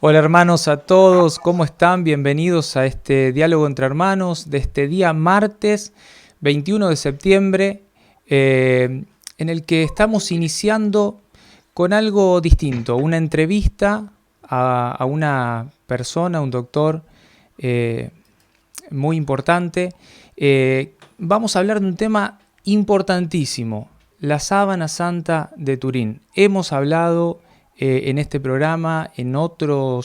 Hola hermanos a todos, ¿cómo están? Bienvenidos a este diálogo entre hermanos de este día martes 21 de septiembre, en el que estamos iniciando con algo distinto, una entrevista a una persona, un doctor eh, muy importante. Vamos a hablar de un tema importantísimo, la sábana santa de Turín. Hemos hablado en este programa, en otro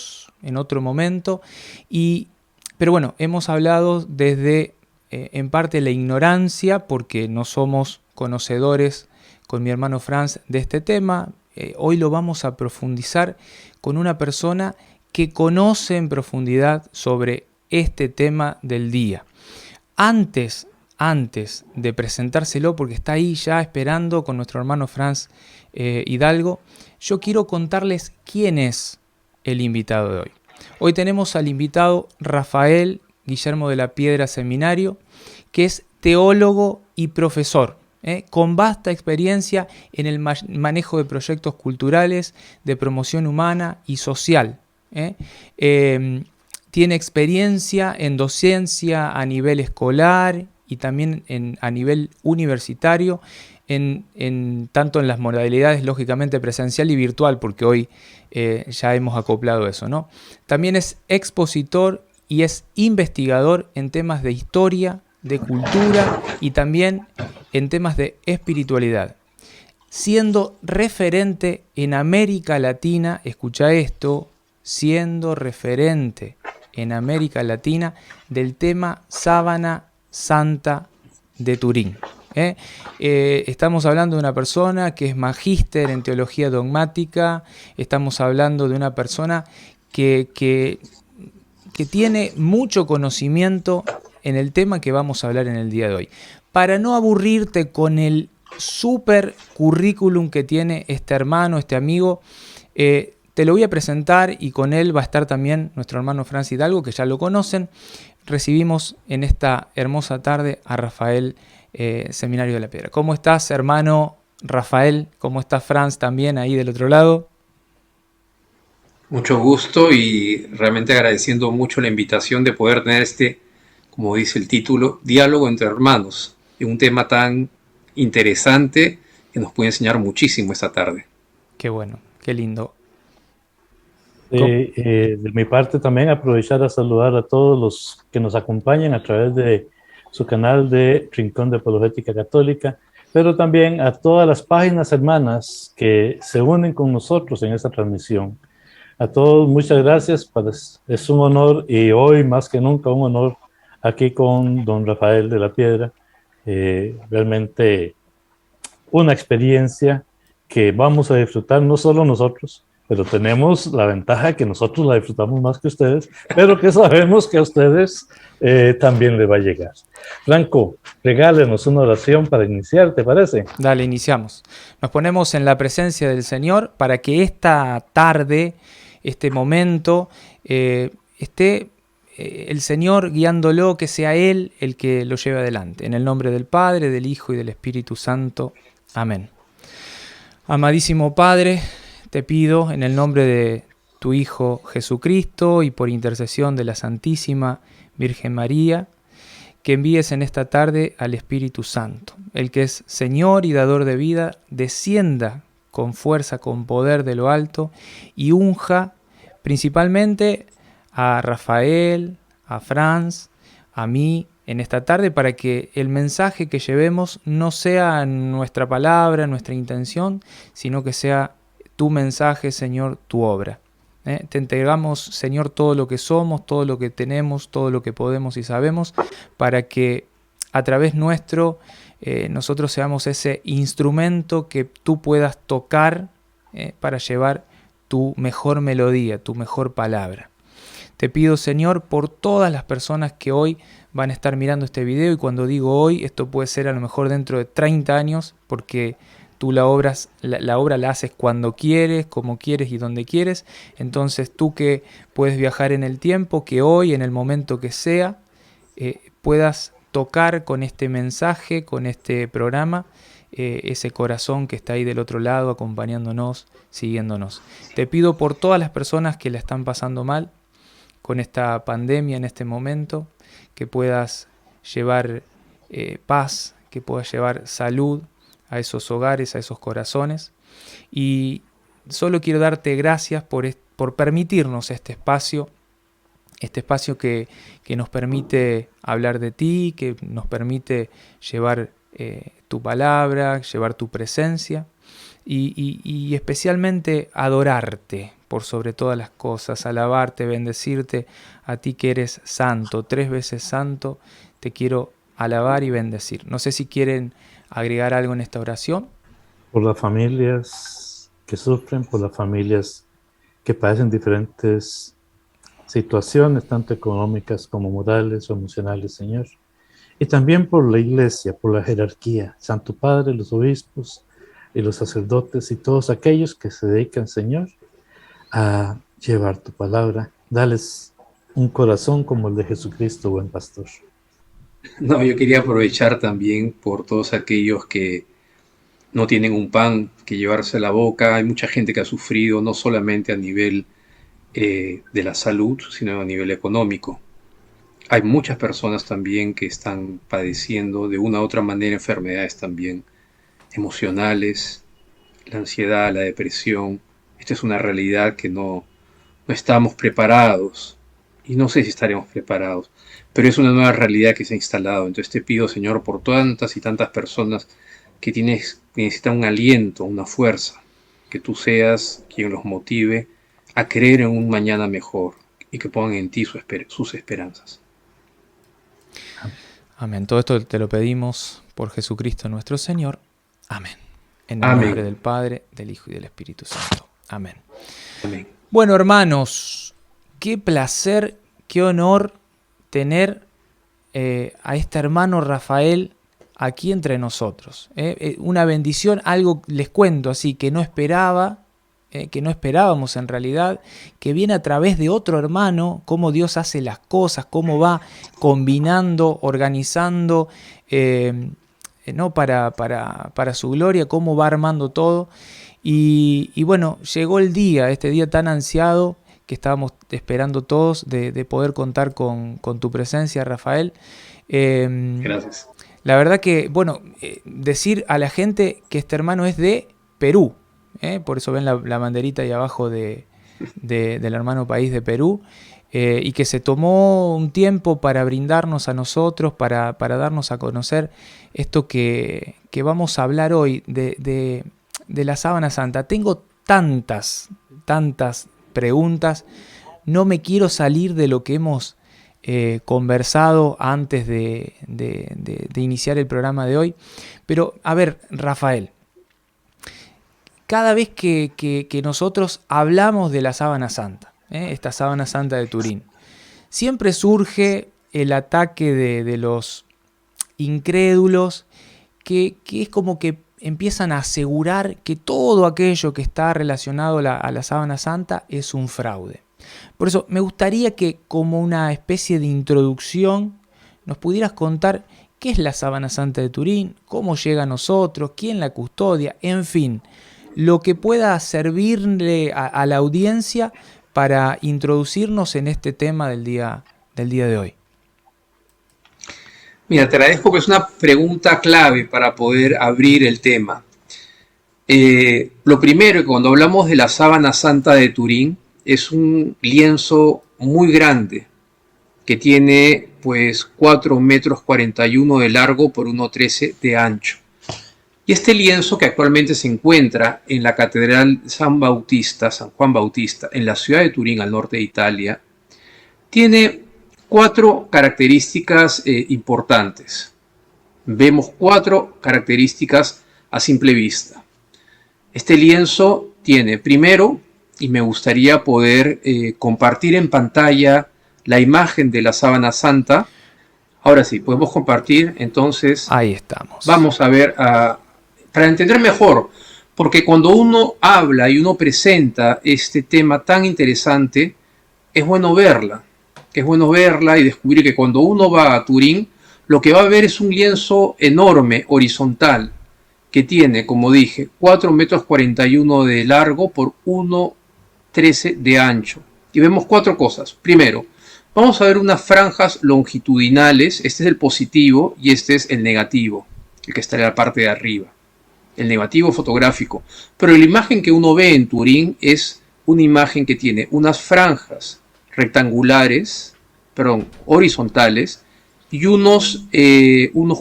momento, pero bueno, hemos hablado desde en parte la ignorancia, porque no somos conocedores con mi hermano Franz de este tema. Hoy lo vamos a profundizar con una persona que conoce en profundidad sobre este tema del día. Antes de presentárselo, porque está ahí ya esperando con nuestro hermano Franz Hidalgo, yo quiero contarles quién es el invitado de hoy. Hoy tenemos al invitado Rafael Guillermo de la Piedra Seminario, que es teólogo y profesor, con vasta experiencia en el manejo de proyectos culturales, de promoción humana y social. Tiene experiencia en docencia a nivel escolar y también a nivel universitario, tanto en las modalidades lógicamente presencial y virtual, porque hoy ya hemos acoplado eso, ¿no? También es expositor y es investigador en temas de historia, de cultura y también en temas de espiritualidad, siendo referente en América Latina, escucha esto, siendo referente en América Latina del tema sábana santa de Turín. Estamos hablando de una persona que es magíster en teología dogmática, estamos hablando de una persona que tiene mucho conocimiento en el tema que vamos a hablar en el día de hoy. Para no aburrirte con el super currículum que tiene este hermano, este amigo, te lo voy a presentar y con él va a estar también nuestro hermano Franz Hidalgo, que ya lo conocen. Recibimos en esta hermosa tarde a Rafael Seminario de la Piedra. ¿Cómo estás, hermano Rafael? ¿Cómo está Franz también ahí del otro lado? Mucho gusto y realmente agradeciendo mucho la invitación de poder tener este, como dice el título, diálogo entre hermanos, en un tema tan interesante que nos puede enseñar muchísimo esta tarde. Qué bueno, qué lindo. De mi parte también aprovechar a saludar a todos los que nos acompañan a través de su canal de Rincón de Apologética Católica, pero también a todas las páginas hermanas que se unen con nosotros en esta transmisión. A todos muchas gracias, es un honor y hoy más que nunca un honor aquí con don Rafael de la Piedra. Realmente una experiencia que vamos a disfrutar no solo nosotros, pero tenemos la ventaja de que nosotros la disfrutamos más que ustedes, pero que sabemos que a ustedes también les va a llegar. Franco, regálenos una oración para iniciar, ¿te parece? Dale, iniciamos. Nos ponemos en la presencia del Señor para que esta tarde, este momento, esté el Señor guiándolo, que sea Él el que lo lleve adelante. En el nombre del Padre, del Hijo y del Espíritu Santo. Amén. Amadísimo Padre, te pido en el nombre de tu Hijo Jesucristo y por intercesión de la Santísima Virgen María, que envíes en esta tarde al Espíritu Santo, el que es Señor y dador de vida, descienda con fuerza, con poder de lo alto y unja principalmente a Rafael, a Franz, a mí en esta tarde, para que el mensaje que llevemos no sea nuestra palabra, nuestra intención, sino que sea tu mensaje, Señor, tu obra. Te entregamos, Señor, todo lo que somos, todo lo que tenemos, todo lo que podemos y sabemos, para que a través nuestro nosotros seamos ese instrumento que tú puedas tocar para llevar tu mejor melodía, tu mejor palabra. Te pido, Señor, por todas las personas que hoy van a estar mirando este video, y cuando digo hoy, esto puede ser a lo mejor dentro de 30 años, porque tú la obra la haces cuando quieres, como quieres y donde quieres. Entonces tú que puedes viajar en el tiempo, que hoy, en el momento que sea, puedas tocar con este mensaje, con este programa, ese corazón que está ahí del otro lado, acompañándonos, siguiéndonos. Te pido por todas las personas que la están pasando mal con esta pandemia en este momento, que puedas llevar paz, que puedas llevar salud a esos hogares, a esos corazones. Y solo quiero darte gracias por permitirnos este espacio que nos permite hablar de ti, que nos permite llevar tu palabra, llevar tu presencia y especialmente adorarte por sobre todas las cosas, alabarte, bendecirte, a ti que eres santo, 3 veces santo, te quiero alabar y bendecir. No sé si quieren agregar algo en esta oración. Por las familias que sufren, por las familias que padecen diferentes situaciones, tanto económicas como morales o emocionales, Señor. Y también por la iglesia, por la jerarquía, Santo Padre, los obispos y los sacerdotes y todos aquellos que se dedican, Señor, a llevar tu palabra. Dales un corazón como el de Jesucristo, buen pastor. No, yo quería aprovechar también por todos aquellos que no tienen un pan que llevarse a la boca. Hay mucha gente que ha sufrido no solamente a nivel de la salud, sino a nivel económico. Hay muchas personas también que están padeciendo de una u otra manera enfermedades también emocionales, la ansiedad, la depresión. Esta es una realidad que no estamos preparados y no sé si estaremos preparados, pero es una nueva realidad que se ha instalado. Entonces te pido, Señor, por tantas y tantas personas que necesitan un aliento, una fuerza, que tú seas quien los motive a creer en un mañana mejor y que pongan en ti sus esperanzas. Amén. Todo esto te lo pedimos por Jesucristo nuestro Señor. Amén. En el Amén. nombre del Padre, del Hijo y del Espíritu Santo. Amén. Amén. Bueno, hermanos, qué placer, qué honor tener a este hermano Rafael aquí entre nosotros. Una bendición, algo les cuento así, que no esperábamos en realidad, que viene a través de otro hermano, cómo Dios hace las cosas, cómo va combinando, organizando, ¿no? para su gloria, cómo va armando todo. Y bueno, llegó el día, este día tan ansiado que estábamos esperando todos de poder contar con tu presencia, Rafael. Gracias. La verdad que, bueno, decir a la gente que este hermano es de Perú, por eso ven la banderita ahí abajo del hermano país de Perú, y que se tomó un tiempo para brindarnos a nosotros, para darnos a conocer esto que vamos a hablar hoy de la Sábana Santa. Tengo tantas preguntas, no me quiero salir de lo que hemos conversado antes de iniciar el programa de hoy, pero a ver, Rafael, cada vez que nosotros hablamos de la Sábana Santa, esta Sábana Santa de Turín, siempre surge el ataque de los incrédulos que es como que empiezan a asegurar que todo aquello que está relacionado a la Sábana Santa es un fraude. Por eso me gustaría que, como una especie de introducción, nos pudieras contar qué es la Sábana Santa de Turín, cómo llega a nosotros, quién la custodia, en fin, lo que pueda servirle a la audiencia para introducirnos en este tema del día de hoy. Mira, te agradezco porque es una pregunta clave para poder abrir el tema. Lo primero, cuando hablamos de la Sábana Santa de Turín, es un lienzo muy grande que tiene pues 4,41 metros de largo por 1,13 de ancho. Y este lienzo, que actualmente se encuentra en la Catedral San Juan Bautista, en la ciudad de Turín, al norte de Italia, tiene 4 características importantes. Vemos 4 características a simple vista. Este lienzo tiene, primero, y me gustaría poder compartir en pantalla la imagen de la Sábana Santa. Ahora sí, podemos compartir, entonces. Ahí estamos. Vamos a ver, para entender mejor, porque cuando uno habla y uno presenta este tema tan interesante, es bueno verla y descubrir que cuando uno va a Turín, lo que va a ver es un lienzo enorme, horizontal, que tiene, como dije, 4,41 metros de largo por 1,13 de ancho. Y vemos cuatro cosas. Primero, vamos a ver unas franjas longitudinales. Este es el positivo y este es el negativo, el que está en la parte de arriba. El negativo fotográfico. Pero la imagen que uno ve en Turín es una imagen que tiene unas franjas rectangulares, perdón, horizontales, y unos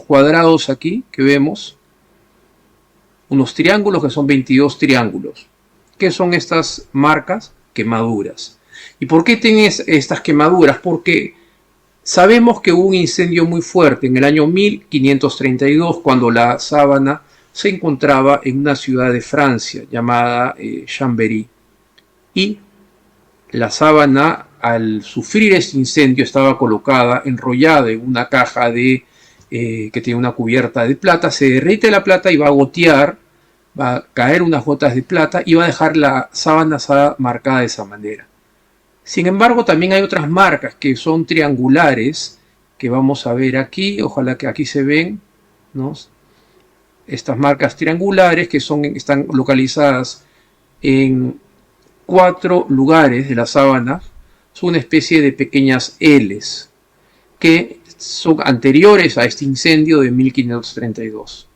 cuadrados aquí que vemos, unos triángulos que son 22 triángulos. ¿Qué son estas marcas? Quemaduras. ¿Y por qué tienen estas quemaduras? Porque sabemos que hubo un incendio muy fuerte en el año 1532 cuando la sábana se encontraba en una ciudad de Francia llamada Chambéry. Y la sábana, al sufrir este incendio, estaba colocada, enrollada en una caja que tiene una cubierta de plata. Se derrite la plata y va a gotear, va a caer unas gotas de plata y va a dejar la sábana marcada de esa manera. Sin embargo, también hay otras marcas que son triangulares, que vamos a ver aquí. Ojalá que aquí se ven, ¿no? Estas marcas triangulares que están localizadas en 4 lugares de la sábana. Son una especie de pequeñas L's que son anteriores a este incendio de 1532.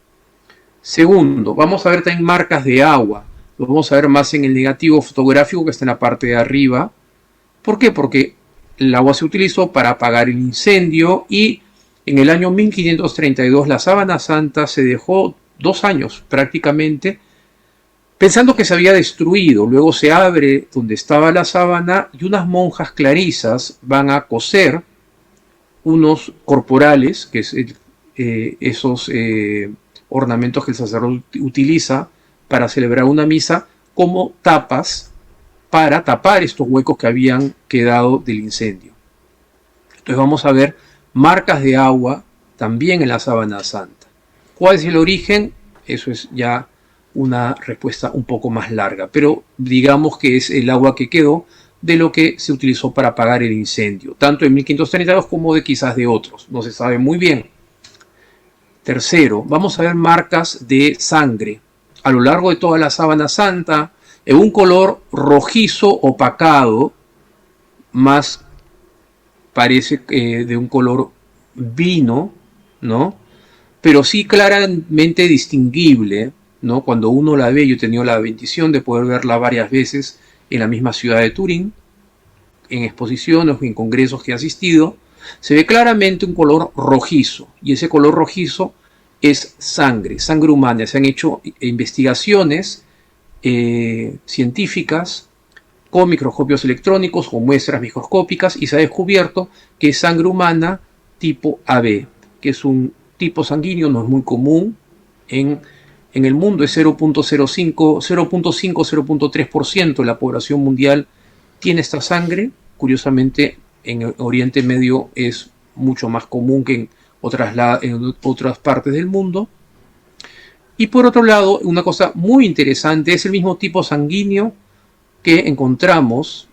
Segundo, vamos a ver también marcas de agua. Lo vamos a ver más en el negativo fotográfico que está en la parte de arriba. ¿Por qué? Porque el agua se utilizó para apagar el incendio y en el año 1532 la sábana santa se dejó 2 años prácticamente pensando que se había destruido. Luego se abre donde estaba la sábana y unas monjas clarisas van a coser unos corporales, que es esos ornamentos que el sacerdote utiliza para celebrar una misa, como tapas para tapar estos huecos que habían quedado del incendio. Entonces vamos a ver marcas de agua también en la sábana santa. ¿Cuál es el origen? Eso es ya una respuesta un poco más larga, pero digamos que es el agua que quedó de lo que se utilizó para apagar el incendio, tanto en 1532 como quizás de otros, no se sabe muy bien. Tercero, vamos a ver marcas de sangre a lo largo de toda la sábana santa, en un color rojizo opacado, más parece de un color vino, ¿no? Pero sí claramente distinguible, ¿no? Cuando uno la ve, yo he tenido la bendición de poder verla varias veces en la misma ciudad de Turín, en exposiciones o en congresos que he asistido, se ve claramente un color rojizo, y ese color rojizo es sangre humana. Se han hecho investigaciones científicas con microscopios electrónicos o muestras microscópicas y se ha descubierto que es sangre humana tipo AB, que es un tipo sanguíneo, no es muy común en el mundo, es 0.5-0.3% de la población mundial tiene esta sangre. Curiosamente, en Oriente Medio es mucho más común que en otras partes del mundo. Y por otro lado, una cosa muy interesante, es el mismo tipo sanguíneo que encontramos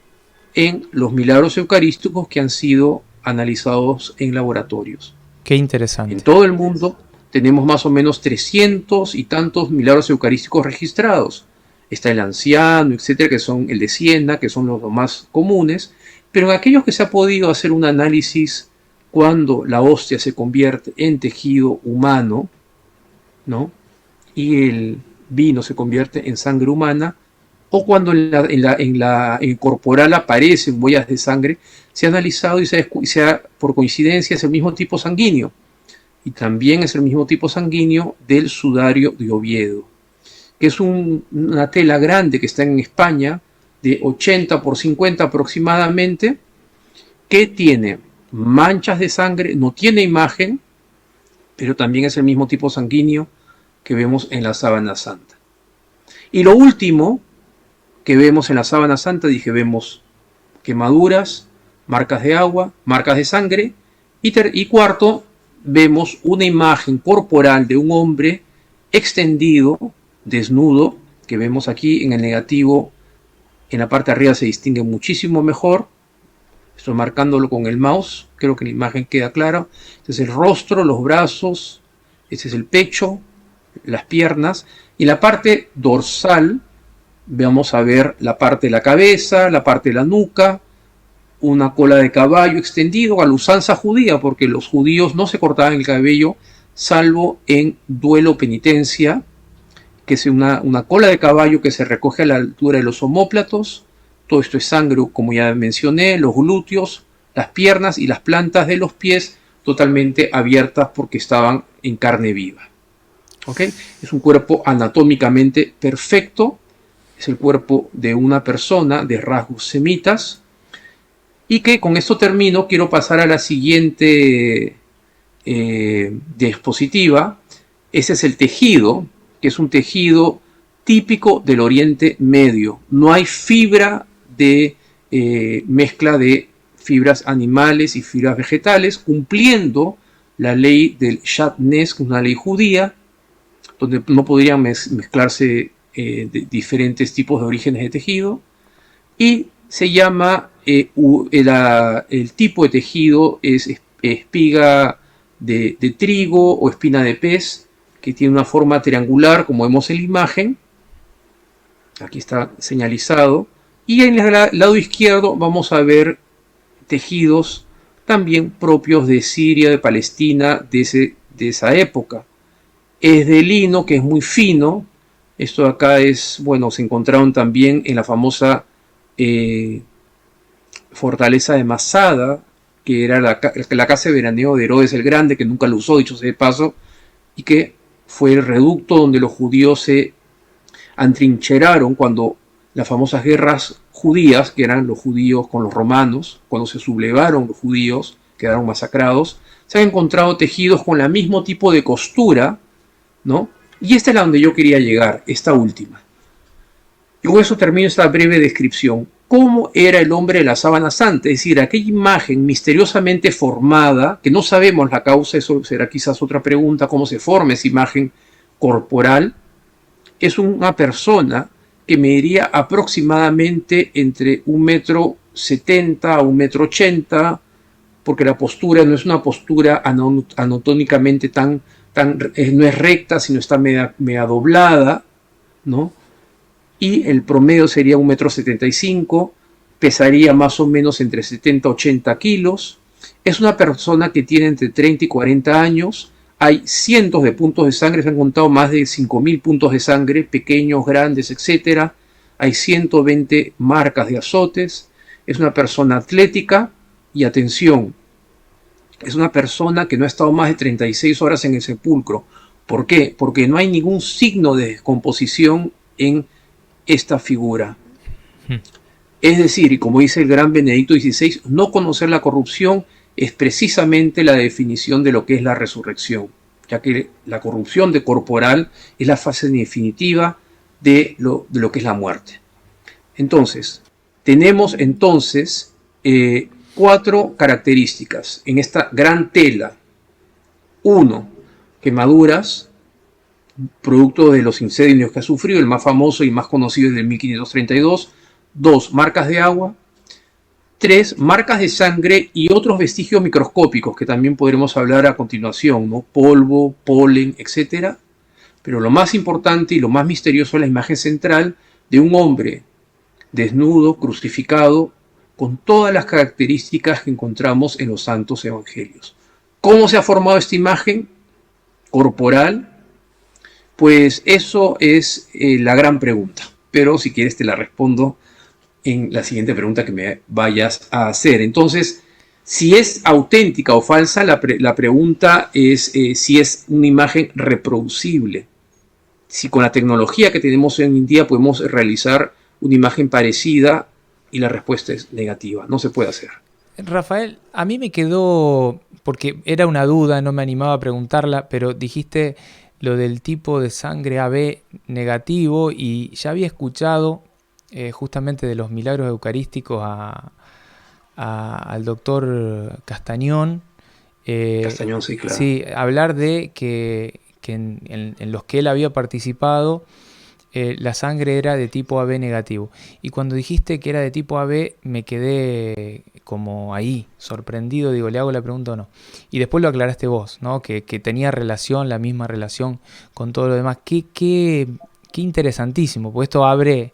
en los milagros eucarísticos que han sido analizados en laboratorios. Qué interesante. En todo el mundo tenemos más o menos 300 y tantos milagros eucarísticos registrados. Está el anciano, etcétera, que son el de Siena, que son los más comunes. Pero en aquellos que se ha podido hacer un análisis cuando la hostia se convierte en tejido humano, ¿no? Y el vino se convierte en sangre humana, o cuando en el corporal aparecen huellas de sangre, se ha analizado y por coincidencia es el mismo tipo sanguíneo. Y también es el mismo tipo sanguíneo del sudario de Oviedo, que es una tela grande que está en España, de 80 por 50 aproximadamente, que tiene manchas de sangre, no tiene imagen, pero también es el mismo tipo sanguíneo que vemos en la sábana santa. Y lo último que vemos en la sábana santa, vemos quemaduras, marcas de agua, marcas de sangre, y cuarto, vemos una imagen corporal de un hombre extendido, desnudo, que vemos aquí en el negativo, en la parte de arriba se distingue muchísimo mejor. Estoy marcándolo con el mouse, creo que la imagen queda clara. Este es el rostro, los brazos, este es el pecho, las piernas. Y en la parte dorsal vamos a ver la parte de la cabeza, la parte de la nuca, una cola de caballo extendido a la usanza judía, porque los judíos no se cortaban el cabello salvo en duelo o penitencia, que es una cola de caballo que se recoge a la altura de los omóplatos. Todo esto es sangre, como ya mencioné, los glúteos, las piernas y las plantas de los pies totalmente abiertas porque estaban en carne viva. ¿Okay? Es un cuerpo anatómicamente perfecto, es el cuerpo de una persona de rasgos semitas. Y que con esto termino, quiero pasar a la siguiente diapositiva. Ese es el tejido, que es un tejido típico del Oriente Medio. No hay fibra de mezcla de fibras animales y fibras vegetales, cumpliendo la ley del Shatnez, que es una ley judía, donde no podrían mezclarse diferentes tipos de orígenes de tejido. Y se llama, el tipo de tejido es espiga de trigo o espina de pez, que tiene una forma triangular, como vemos en la imagen. Aquí está señalizado. Y en el lado izquierdo vamos a ver tejidos también propios de Siria, de Palestina, de esa época. Es de lino, que es muy fino. Esto de acá es, bueno, se encontraron también en la famosa fortaleza de Masada, que era la casa de veraneo de Herodes el Grande, que nunca lo usó, dicho sea de paso, y que fue el reducto donde los judíos se atrincheraron cuando las famosas guerras judías, que eran los judíos con los romanos, cuando se sublevaron los judíos, quedaron masacrados, se han encontrado tejidos con el mismo tipo de costura, ¿no? Y esta es la donde yo quería llegar, esta última. Y con eso termino esta breve descripción. ¿Cómo era el hombre de la sábana santa? Es decir, aquella imagen misteriosamente formada, que no sabemos la causa, eso será quizás otra pregunta, cómo se forma esa imagen corporal, es una persona que mediría aproximadamente entre 1,70 m a 1,80 m, porque la postura no es una postura anatómicamente no es recta, sino está media doblada, ¿no? Y el promedio sería 1,75 m, pesaría más o menos entre 70 y 80 kilos. Es una persona que tiene entre 30 y 40 años. Hay cientos de puntos de sangre, se han contado más de 5.000 puntos de sangre, pequeños, grandes, etc. Hay 120 marcas de azotes. Es una persona atlética y, atención, es una persona que no ha estado más de 36 horas en el sepulcro. ¿Por qué? Porque no hay ningún signo de descomposición en esta figura. Es decir, y como dice el gran Benedicto XVI, no conocer la corrupción es precisamente la definición de lo que es la resurrección, ya que la corrupción corporal es la fase definitiva de lo que es la muerte. Entonces, tenemos 4 características en esta gran tela. 1, quemaduras, producto de los incendios que ha sufrido, el más famoso y más conocido es del 1532. 2, marcas de agua. 3, marcas de sangre y otros vestigios microscópicos que también podremos hablar a continuación, ¿no? Polvo, polen, etc. Pero lo más importante y lo más misterioso es la imagen central de un hombre desnudo, crucificado, con todas las características que encontramos en los santos evangelios. ¿Cómo se ha formado esta imagen corporal? Pues eso es la gran pregunta, pero si quieres te la respondo en la siguiente pregunta que me vayas a hacer. Entonces, si es auténtica o falsa, la pregunta es si es una imagen reproducible. Si con la tecnología que tenemos hoy en día podemos realizar una imagen parecida, y la respuesta es negativa, no se puede hacer. Rafael, a mí me quedó, porque era una duda, no me animaba a preguntarla, pero dijiste lo del tipo de sangre AB negativo y ya había escuchado justamente de los milagros eucarísticos al doctor Castañón. Castañón, sí, claro. Sí, hablar de que en los que él había participado la sangre era de tipo AB negativo. Y cuando dijiste que era de tipo AB, me quedé como ahí, sorprendido. Digo, ¿le hago la pregunta o no? Y después lo aclaraste vos, ¿no? Que tenía relación, la misma relación con todo lo demás. Qué interesantísimo, porque esto abre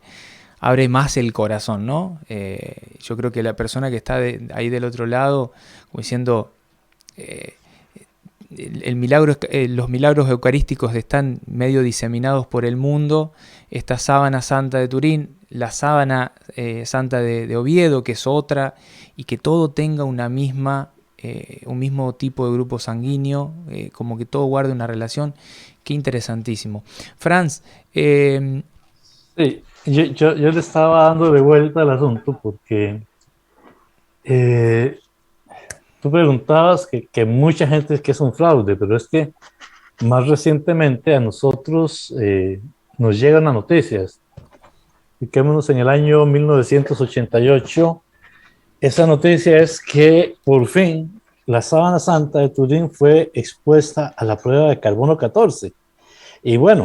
más el corazón, ¿no? Yo creo que la persona que está ahí del otro lado, como diciendo... los milagros eucarísticos están medio diseminados por el mundo. Esta sábana santa de Turín, la sábana santa de Oviedo, que es otra, y que todo tenga un mismo tipo de grupo sanguíneo, como que todo guarde una relación. Qué interesantísimo. Franz, Sí, yo le estaba dando de vuelta al asunto porque tú preguntabas que mucha gente es que es un fraude, pero es que más recientemente a nosotros nos llegan las noticias. Fiquémonos en el año 1988. Esa noticia es que por fin la sábana santa de Turín fue expuesta a la prueba de carbono 14. Y bueno,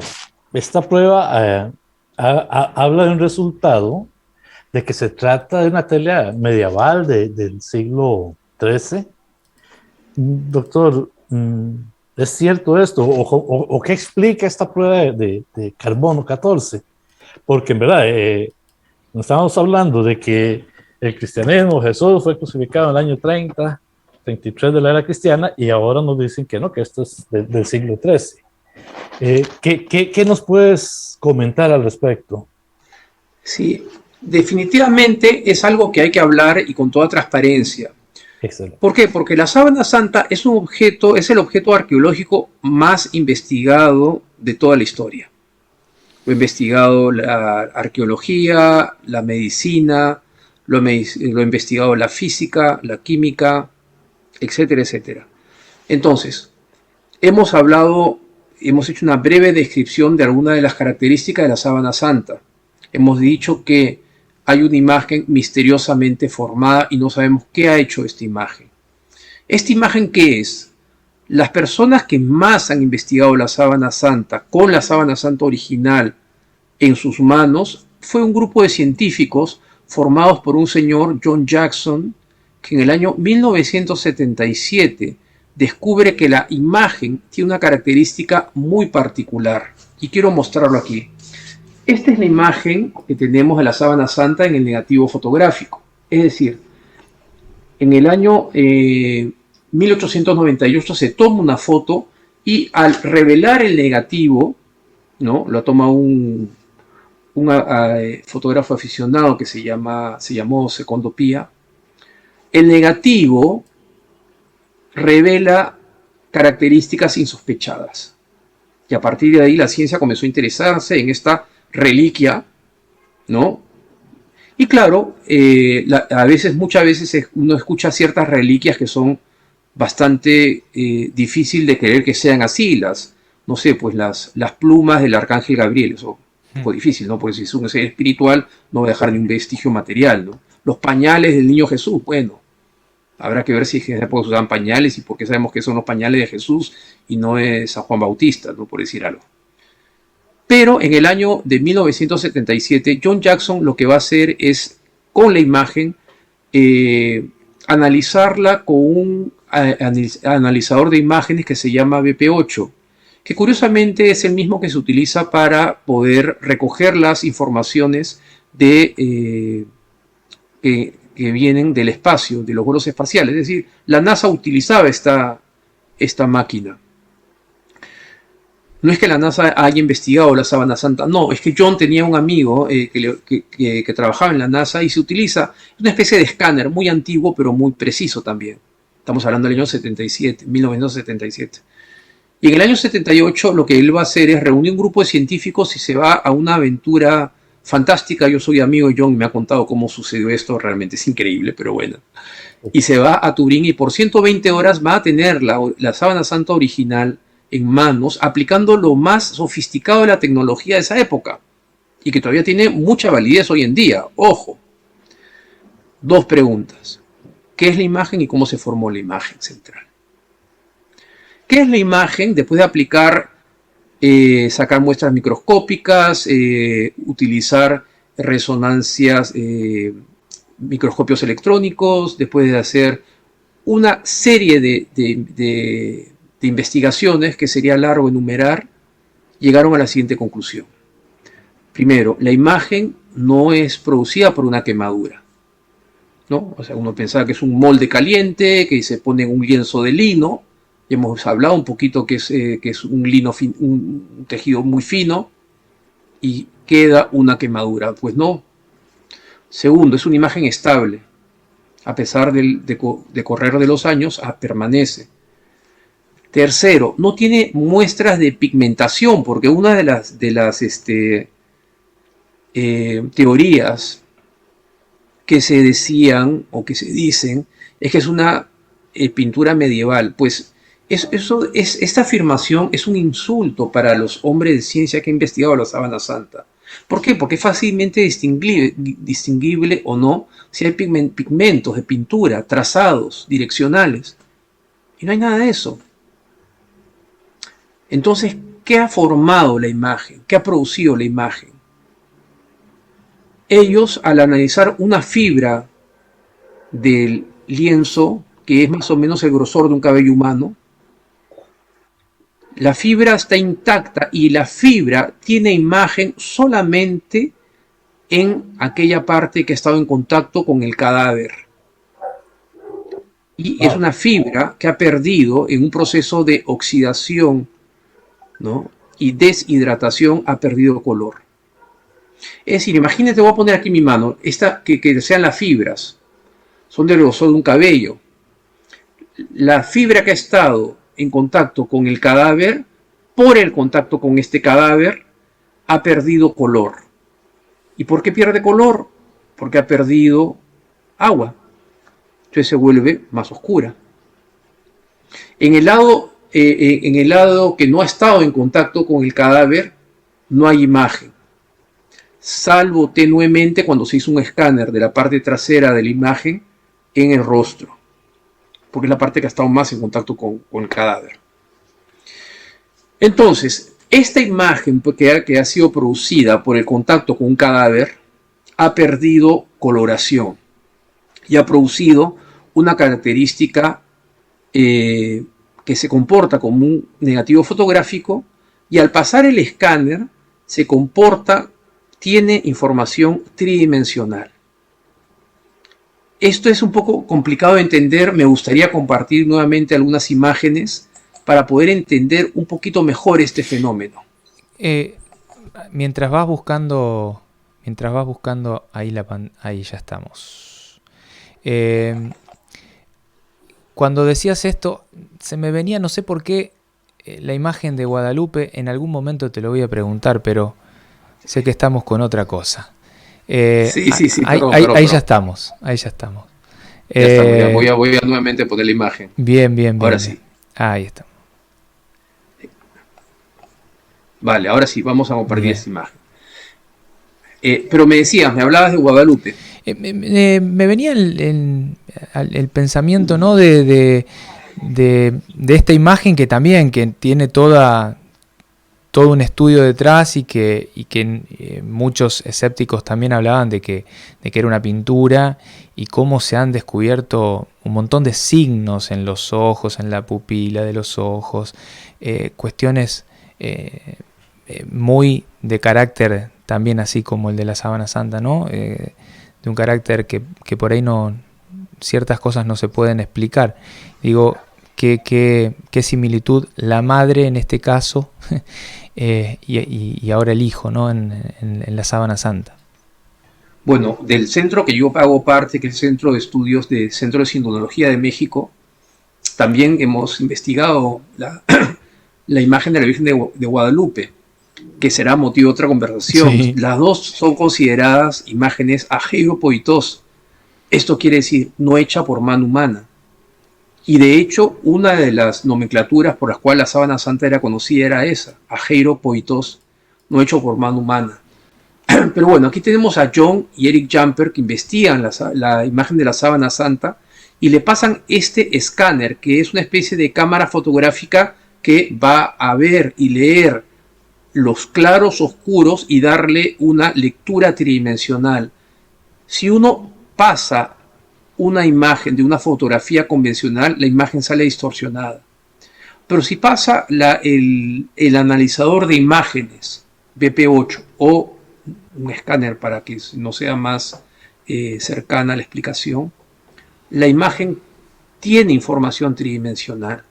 esta prueba habla de un resultado de que se trata de una tela medieval del siglo XIII. Doctor, ¿es cierto esto? ¿O qué explica esta prueba de carbono 14? Porque en verdad, no estamos hablando de que el cristianismo, Jesús fue crucificado en el año 33 de la era cristiana, y ahora nos dicen que no, que esto es del siglo XIII. ¿Qué nos puedes comentar al respecto? Sí, definitivamente es algo que hay que hablar y con toda transparencia. Excelente. ¿Por qué? Porque la sábana santa es el objeto arqueológico más investigado de toda la historia. Lo ha investigado la arqueología, la medicina, lo ha investigado la física, la química, etcétera, etcétera. Entonces, hemos hecho una breve descripción de algunas de las características de la sábana santa. Hemos dicho que hay una imagen misteriosamente formada y no sabemos qué ha hecho esta imagen. ¿Esta imagen qué es? Las personas que más han investigado la sábana santa con la sábana santa original en sus manos fue un grupo de científicos formados por un señor, John Jackson, que en el año 1977 descubre que la imagen tiene una característica muy particular. Y quiero mostrarlo aquí. Esta es la imagen que tenemos de la sábana santa en el negativo fotográfico. Es decir, en el año 1898 se toma una foto y al revelar el negativo, ¿no? Lo toma un fotógrafo aficionado que se llamó Secondo Pia. El negativo revela características insospechadas. Y a partir de ahí la ciencia comenzó a interesarse en esta reliquia, ¿no? Y claro, muchas veces uno escucha ciertas reliquias que son bastante difícil de creer que sean así. No sé, pues las plumas del arcángel Gabriel, eso es un poco difícil, ¿no? Porque si es un ser espiritual no va a dejar ni un vestigio material, ¿no? Los pañales del niño Jesús, bueno, habrá que ver si en esa época se usaban pañales y por qué sabemos que son los pañales de Jesús y no es San Juan Bautista, ¿no? Por decir algo. Pero en el año de 1977, John Jackson lo que va a hacer es, con la imagen, analizarla con un analizador de imágenes que se llama BP8, que curiosamente es el mismo que se utiliza para poder recoger las informaciones que vienen del espacio, de los vuelos espaciales. Es decir, la NASA utilizaba esta máquina. No es que la NASA haya investigado la sábana santa, no, es que John tenía un amigo que trabajaba en la NASA y se utiliza una especie de escáner muy antiguo pero muy preciso también. Estamos hablando del año 1977. Y en el año 78 lo que él va a hacer es reunir un grupo de científicos y se va a una aventura fantástica. Yo soy amigo de John y me ha contado cómo sucedió esto, realmente es increíble, pero bueno. Y se va a Turín y por 120 horas va a tener la sábana santa original en manos, aplicando lo más sofisticado de la tecnología de esa época y que todavía tiene mucha validez hoy en día. Ojo, dos preguntas. ¿Qué es la imagen y cómo se formó la imagen central? ¿Qué es la imagen después de aplicar sacar muestras microscópicas, utilizar resonancias, microscopios electrónicos, después de hacer una serie de investigaciones que sería largo enumerar, llegaron a la siguiente conclusión. Primero, la imagen no es producida por una quemadura, ¿no? O sea, uno pensaba que es un molde caliente, que se pone en un lienzo de lino. Ya hemos hablado un poquito que es un lino, un tejido muy fino, y queda una quemadura. Pues no. Segundo, es una imagen estable. A pesar de correr de los años, permanece. Tercero, no tiene muestras de pigmentación, porque una de las teorías que se decían o que se dicen es que es una pintura medieval. Pues esta afirmación es un insulto para los hombres de ciencia que han investigado la Sábana Santa. ¿Por qué? Porque es fácilmente distinguible o no si hay pigmentos de pintura, trazados, direccionales. Y no hay nada de eso. Entonces, ¿qué ha formado la imagen? ¿Qué ha producido la imagen? Ellos, al analizar una fibra del lienzo, que es más o menos el grosor de un cabello humano, la fibra está intacta y la fibra tiene imagen solamente en aquella parte que ha estado en contacto con el cadáver. Y es una fibra que ha perdido en un proceso de oxidación, ¿no? Y deshidratación, ha perdido color. Es decir, imagínate, voy a poner aquí mi mano, que sean las fibras, son del grosor de un cabello. La fibra que ha estado en contacto con el cadáver, por el contacto con este cadáver, ha perdido color. ¿Y por qué pierde color? Porque ha perdido agua. Entonces se vuelve más oscura. En el lado que no ha estado en contacto con el cadáver, no hay imagen, salvo tenuemente cuando se hizo un escáner de la parte trasera de la imagen en el rostro, porque es la parte que ha estado más en contacto con el cadáver. Entonces, esta imagen que ha sido producida por el contacto con un cadáver ha perdido coloración y ha producido una característica que se comporta como un negativo fotográfico, y al pasar el escáner se comporta, tiene información tridimensional. Esto es un poco complicado de entender. Me gustaría compartir nuevamente algunas imágenes para poder entender un poquito mejor este fenómeno. Mientras vas buscando ahí ahí ya estamos. Cuando decías esto, se me venía, no sé por qué, la imagen de Guadalupe. En algún momento te lo voy a preguntar, pero sé que estamos con otra cosa. Sí, ahí ya estamos. Voy a nuevamente poner la imagen. Bien. Ahora sí. Ahí está. Vale, ahora sí, vamos a compartir esta imagen. Pero me hablabas de Guadalupe. Me venía el pensamiento, ¿no? de esta imagen que también que tiene todo un estudio detrás, y que muchos escépticos también hablaban de que era una pintura, y cómo se han descubierto un montón de signos en los ojos, en la pupila de los ojos, cuestiones muy de carácter también, así como el de la Sábana Santa, ¿no? De un carácter que por ahí ciertas cosas no se pueden explicar. Digo, qué similitud la madre en este caso y ahora el hijo, ¿no? en la Sábana Santa. Bueno, del centro que yo hago parte, que es el Centro de Estudios de Centro de Sindonología de México, también hemos investigado la imagen de la Virgen de Guadalupe, que será motivo de otra conversación. Sí. Las dos son consideradas imágenes ageiropoitos. Esto quiere decir no hecha por mano humana. Y de hecho, una de las nomenclaturas por las cuales la Sábana Santa era conocida era esa, ageiropoitos, no hecho por mano humana. Pero bueno, aquí tenemos a John y Eric Jumper, que investigan la imagen de la Sábana Santa y le pasan este escáner, que es una especie de cámara fotográfica que va a ver y leer los claros oscuros y darle una lectura tridimensional. Si uno pasa una imagen de una fotografía convencional, la imagen sale distorsionada. Pero si pasa el analizador de imágenes BP8 o un escáner para que no sea más cercana a la explicación, la imagen tiene información tridimensional.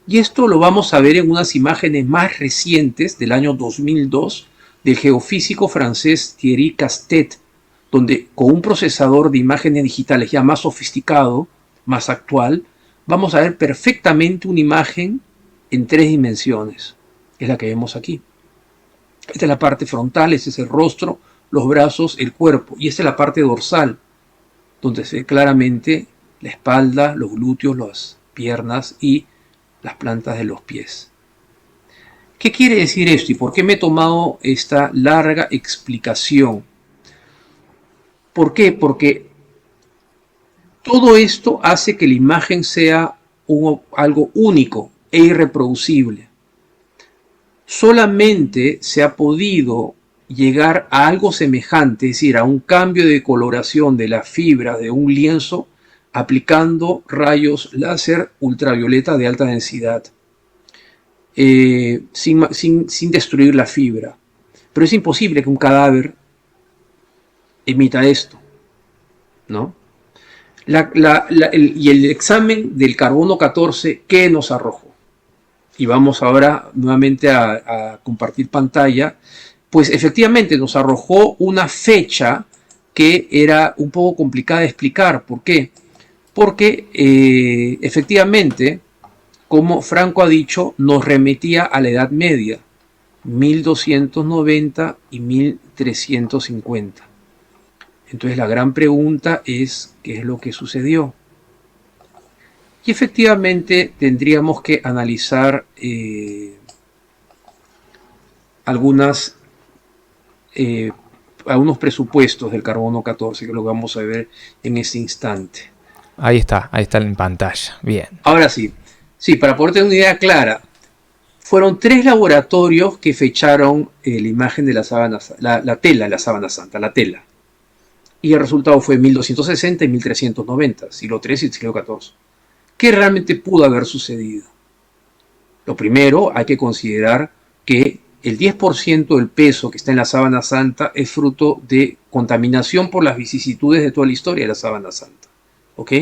Y esto lo vamos a ver en unas imágenes más recientes del año 2002 del geofísico francés Thierry Castet, donde con un procesador de imágenes digitales ya más sofisticado, más actual, vamos a ver perfectamente una imagen en 3 dimensiones. Es la que vemos aquí. Esta es la parte frontal, este es el rostro, los brazos, el cuerpo. Y esta es la parte dorsal, donde se ve claramente la espalda, los glúteos, las piernas y las plantas de los pies. ¿Qué quiere decir esto y por qué me he tomado esta larga explicación? ¿Por qué? Porque todo esto hace que la imagen sea algo único e irreproducible. Solamente se ha podido llegar a algo semejante, es decir, a un cambio de coloración de la fibra de un lienzo aplicando rayos láser ultravioleta de alta densidad, sin destruir la fibra. Pero es imposible que un cadáver emita esto, ¿no? Y el examen del carbono 14, ¿qué nos arrojó? Y vamos ahora nuevamente a compartir pantalla. Pues efectivamente nos arrojó una fecha que era un poco complicada de explicar. ¿Por qué? Porque efectivamente, como Franco ha dicho, nos remetía a la Edad Media, 1290 y 1350. Entonces la gran pregunta es, ¿qué es lo que sucedió? Y efectivamente tendríamos que analizar algunos presupuestos del carbono 14, que lo vamos a ver en este instante. Ahí está en pantalla. Bien. Ahora sí, para poder tener una idea clara, fueron 3 laboratorios que fecharon la imagen de la sábana, la tela de la sábana santa, la tela. Y el resultado fue 1260 y 1390, siglo III y siglo XIV. ¿Qué realmente pudo haber sucedido? Lo primero, hay que considerar que el 10% del peso que está en la sábana santa es fruto de contaminación por las vicisitudes de toda la historia de la sábana santa. ¿Ok?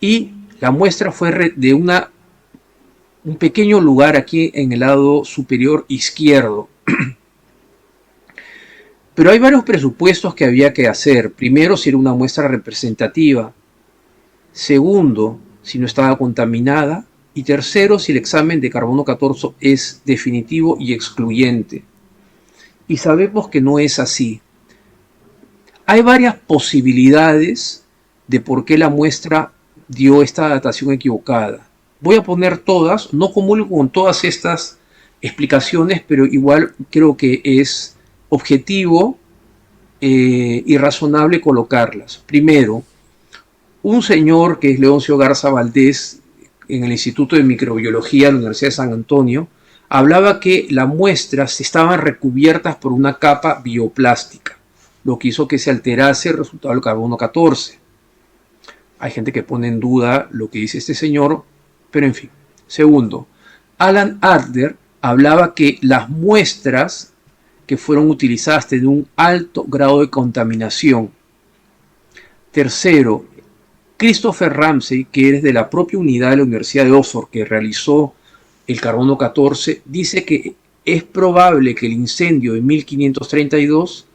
Y la muestra fue de un pequeño lugar aquí en el lado superior izquierdo. Pero hay varios presupuestos que había que hacer. Primero, si era una muestra representativa. Segundo, si no estaba contaminada. Y tercero, si el examen de carbono 14 es definitivo y excluyente. Y sabemos que no es así. Hay varias posibilidades de por qué la muestra dio esta datación equivocada. Voy a poner todas, no comulgo con todas estas explicaciones, pero igual creo que es objetivo y razonable colocarlas. Primero, un señor que es Leoncio Garza Valdés, en el Instituto de Microbiología de la Universidad de San Antonio, hablaba que las muestras estaban recubiertas por una capa bioplástica, lo que hizo que se alterase el resultado del carbono 14. Hay gente que pone en duda lo que dice este señor, pero en fin. Segundo, Alan Adler hablaba que las muestras que fueron utilizadas tenían un alto grado de contaminación. Tercero, Christopher Ramsey, que es de la propia unidad de la Universidad de Oxford que realizó el carbono 14, dice que es probable que el incendio de 1532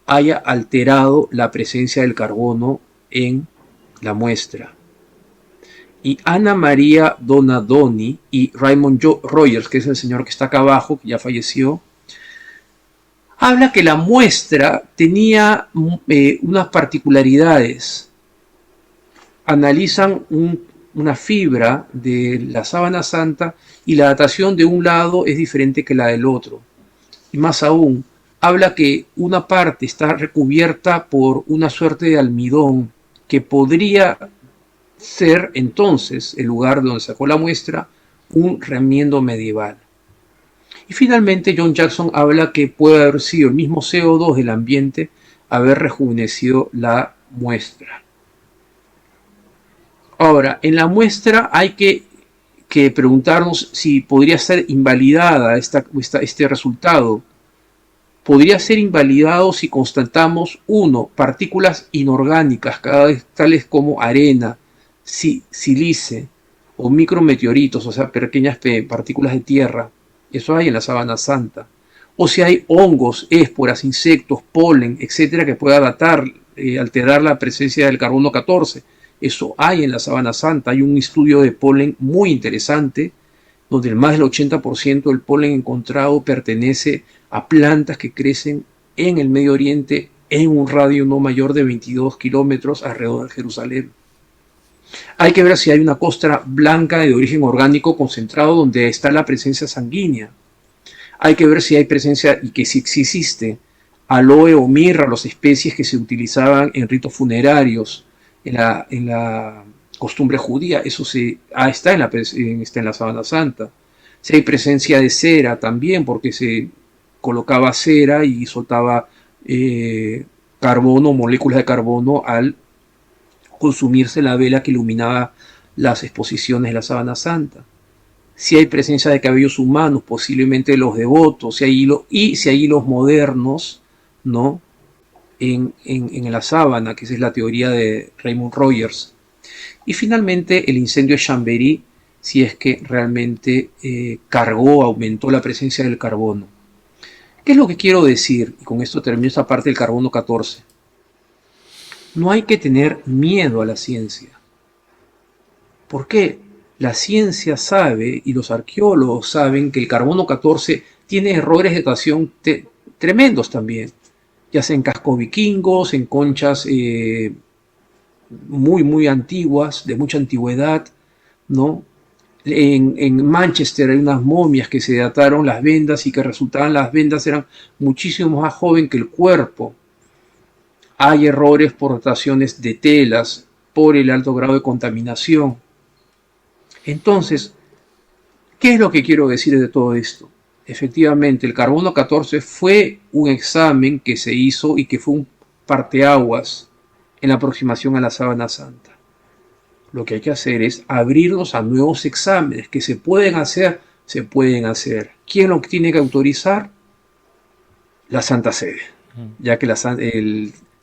haya alterado la presencia del carbono en la muestra. Y Ana María Donadoni y Raymond Rogers, que es el señor que está acá abajo, que ya falleció, habla que la muestra tenía unas particularidades. Analizan una fibra de la sábana santa y la datación de un lado es diferente que la del otro. Y más aún, habla que una parte está recubierta por una suerte de almidón que podría ser entonces el lugar donde sacó la muestra un remiendo medieval. Y finalmente John Jackson habla que puede haber sido el mismo CO2 del ambiente haber rejuvenecido la muestra. Ahora, en la muestra hay que preguntarnos si podría ser invalidada este resultado. Podría ser invalidado si constatamos, uno, partículas inorgánicas, tales como arena, sílice o micrometeoritos, o sea, pequeñas partículas de tierra. Eso hay en la Sábana Santa. O si hay hongos, esporas, insectos, polen, etcétera, que pueda alterar la presencia del carbono 14. Eso hay en la Sábana Santa. Hay un estudio de polen muy interesante, donde el más del 80% del polen encontrado pertenece a plantas que crecen en el Medio Oriente en un radio no mayor de 22 kilómetros alrededor de Jerusalén. Hay que ver si hay una costra blanca de origen orgánico concentrado donde está la presencia sanguínea. Hay que ver si hay presencia y que si existe aloe o mirra, las especies que se utilizaban en ritos funerarios en la costumbre judía. Eso está en la Sábana Santa. Si hay presencia de cera también, porque se colocaba cera y soltaba carbono, moléculas de carbono al consumirse la vela que iluminaba las exposiciones de la Sábana Santa. Si hay presencia de cabellos humanos, posiblemente los devotos, si hay hilos modernos, ¿no? En la sábana, que esa es la teoría de Raymond Rogers. Y finalmente el incendio de Chambéry, si es que realmente aumentó la presencia del carbono. ¿Qué es lo que quiero decir? Y con esto termino esta parte del carbono 14. No hay que tener miedo a la ciencia. ¿Por qué? La ciencia sabe y los arqueólogos saben que el carbono 14 tiene errores de datación tremendos también, ya sea en cascos vikingos, en conchas muy antiguas, de mucha antigüedad, ¿no? En Manchester hay unas momias que se dataron las vendas y que resultaban las vendas eran muchísimo más jóvenes que el cuerpo. Hay errores por dataciones de telas, por el alto grado de contaminación. Entonces, ¿qué es lo que quiero decir de todo esto? Efectivamente, el carbono 14 fue un examen que se hizo y que fue un parteaguas en la aproximación a la Sábana Santa. Lo que hay que hacer es abrirnos a nuevos exámenes que se pueden hacer. ¿Quién lo tiene que autorizar? La Santa Sede, ya que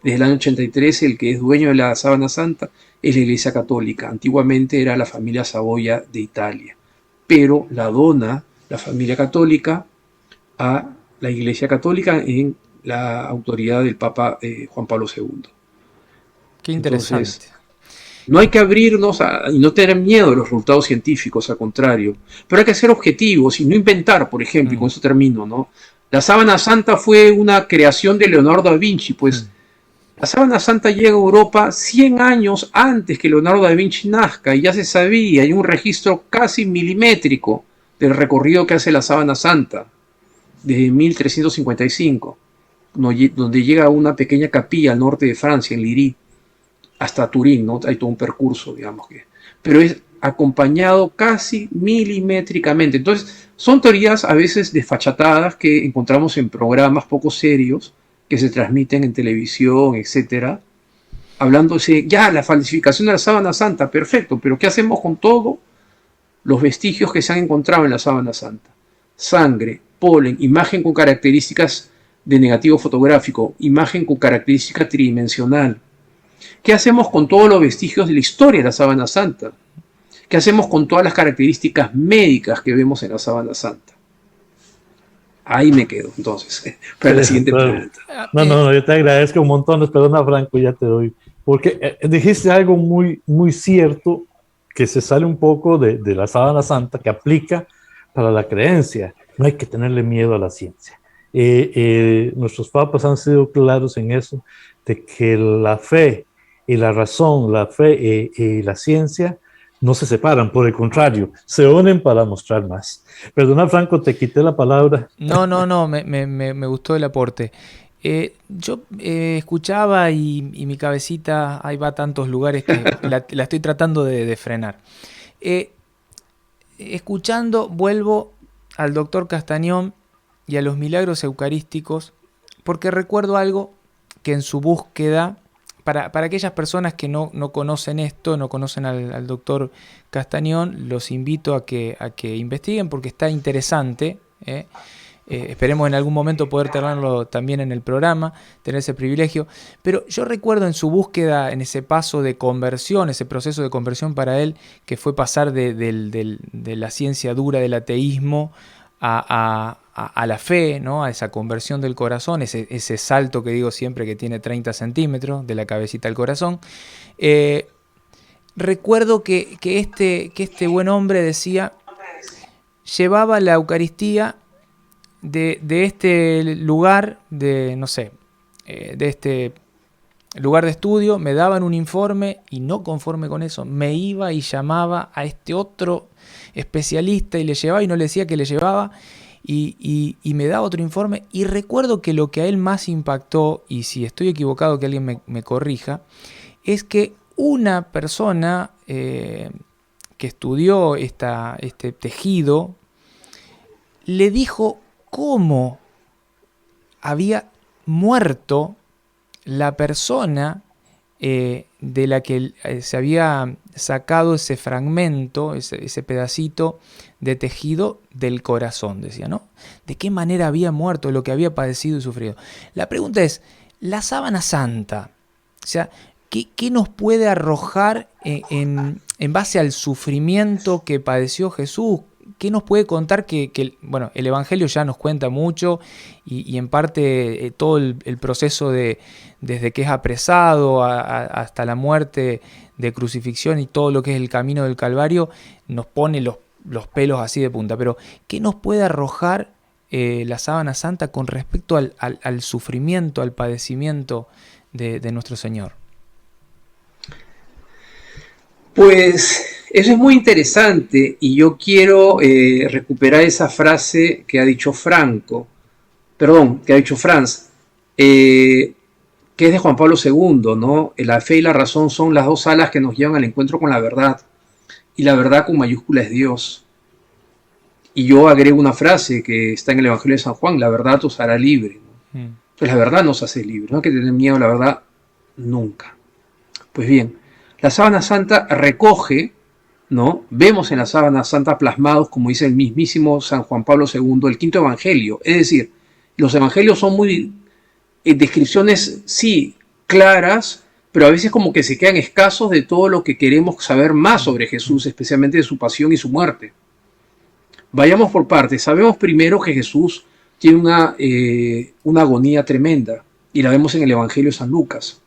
desde el año 83 el que es dueño de la Sábana Santa es la Iglesia Católica. Antiguamente era la familia Saboya de Italia, pero la dona la familia católica a la Iglesia Católica en la autoridad del Papa Juan Pablo II. Qué interesante. Entonces, no hay que abrirnos y no tener miedo de los resultados científicos, al contrario. Pero hay que ser objetivos y no inventar, por ejemplo, y con eso termino, ¿no? La Sábana Santa fue una creación de Leonardo da Vinci, pues la Sábana Santa llega a Europa 100 años antes que Leonardo da Vinci nazca y ya se sabía, hay un registro casi milimétrico del recorrido que hace la Sábana Santa desde 1355, donde llega a una pequeña capilla al norte de Francia, en Lirí, hasta Turín, ¿no? Hay todo un percurso, digamos que. Pero es acompañado casi milimétricamente. Entonces, son teorías a veces desfachatadas que encontramos en programas poco serios que se transmiten en televisión, etcétera, hablándose, ya, la falsificación de la Sábana Santa, perfecto, pero ¿qué hacemos con todos los vestigios que se han encontrado en la Sábana Santa? Sangre, polen, imagen con características de negativo fotográfico, imagen con característica tridimensional. ¿Qué hacemos con todos los vestigios de la historia de la Sábana Santa? ¿Qué hacemos con todas las características médicas que vemos en la Sábana Santa? Ahí me quedo, entonces, para la siguiente pregunta. No, yo te agradezco un montón, perdona Franco, ya te doy, porque dijiste algo muy cierto que se sale un poco de la Sábana Santa, que aplica para la creencia. No hay que tenerle miedo a la ciencia. Nuestros papas han sido claros en eso, de que la fe y la razón, la fe y la ciencia no se separan, por el contrario, se unen para mostrar más. Perdona, Franco, te quité la palabra. No, me gustó el aporte. Yo escuchaba y mi cabecita, ahí va a tantos lugares que la estoy tratando de frenar. Escuchando, vuelvo al doctor Castañón y a los milagros eucarísticos, porque recuerdo algo que en su búsqueda, para aquellas personas que no conocen esto, no conocen al doctor Castañón, los invito a que investiguen porque está interesante. Esperemos en algún momento poder tenerlo también en el programa, tener ese privilegio. Pero yo recuerdo en su búsqueda, en ese paso de conversión, ese proceso de conversión para él, que fue pasar de la ciencia dura del ateísmo a la fe, ¿no? A esa conversión del corazón, ese salto que digo siempre que tiene 30 centímetros de la cabecita al corazón. Recuerdo que este buen hombre decía, llevaba la Eucaristía de este lugar, de este lugar de estudio, me daban un informe y no conforme con eso, me iba y llamaba a este otro especialista y le llevaba y no le decía que le llevaba y me daba otro informe. Y recuerdo que lo que a él más impactó, y si estoy equivocado que alguien me corrija, es que una persona que estudió este tejido le dijo cómo había muerto la persona de la que se había sacado ese fragmento, ese pedacito de tejido del corazón, decía, ¿no? De qué manera había muerto, lo que había padecido y sufrido. La pregunta es, la sábana santa, o sea, ¿qué nos puede arrojar en base al sufrimiento que padeció Jesús? ¿Qué nos puede contar bueno, el Evangelio ya nos cuenta mucho y en parte todo el proceso desde que es apresado hasta la muerte de crucifixión y todo lo que es el camino del Calvario nos pone los pelos así de punta? Pero ¿qué nos puede arrojar la sábana santa con respecto al sufrimiento, al padecimiento de nuestro Señor? Pues eso es muy interesante y yo quiero recuperar esa frase que ha dicho Franz, que es de Juan Pablo II, ¿no? La fe y la razón son las dos alas que nos llevan al encuentro con la verdad, y la verdad con mayúscula es Dios. Y yo agrego una frase que está en el Evangelio de San Juan: la verdad os hará libre, ¿no? Entonces la verdad nos hace libre, no hay que tener miedo a la verdad nunca. Pues bien, la sábana santa recoge, ¿no? Vemos en la sábana santa plasmados, como dice el mismísimo San Juan Pablo II, el quinto evangelio. Es decir, los evangelios son muy descripciones, sí, claras, pero a veces como que se quedan escasos de todo lo que queremos saber más sobre Jesús, especialmente de su pasión y su muerte. Vayamos por partes. Sabemos primero que Jesús tiene una agonía tremenda, y la vemos en el Evangelio de San Lucas.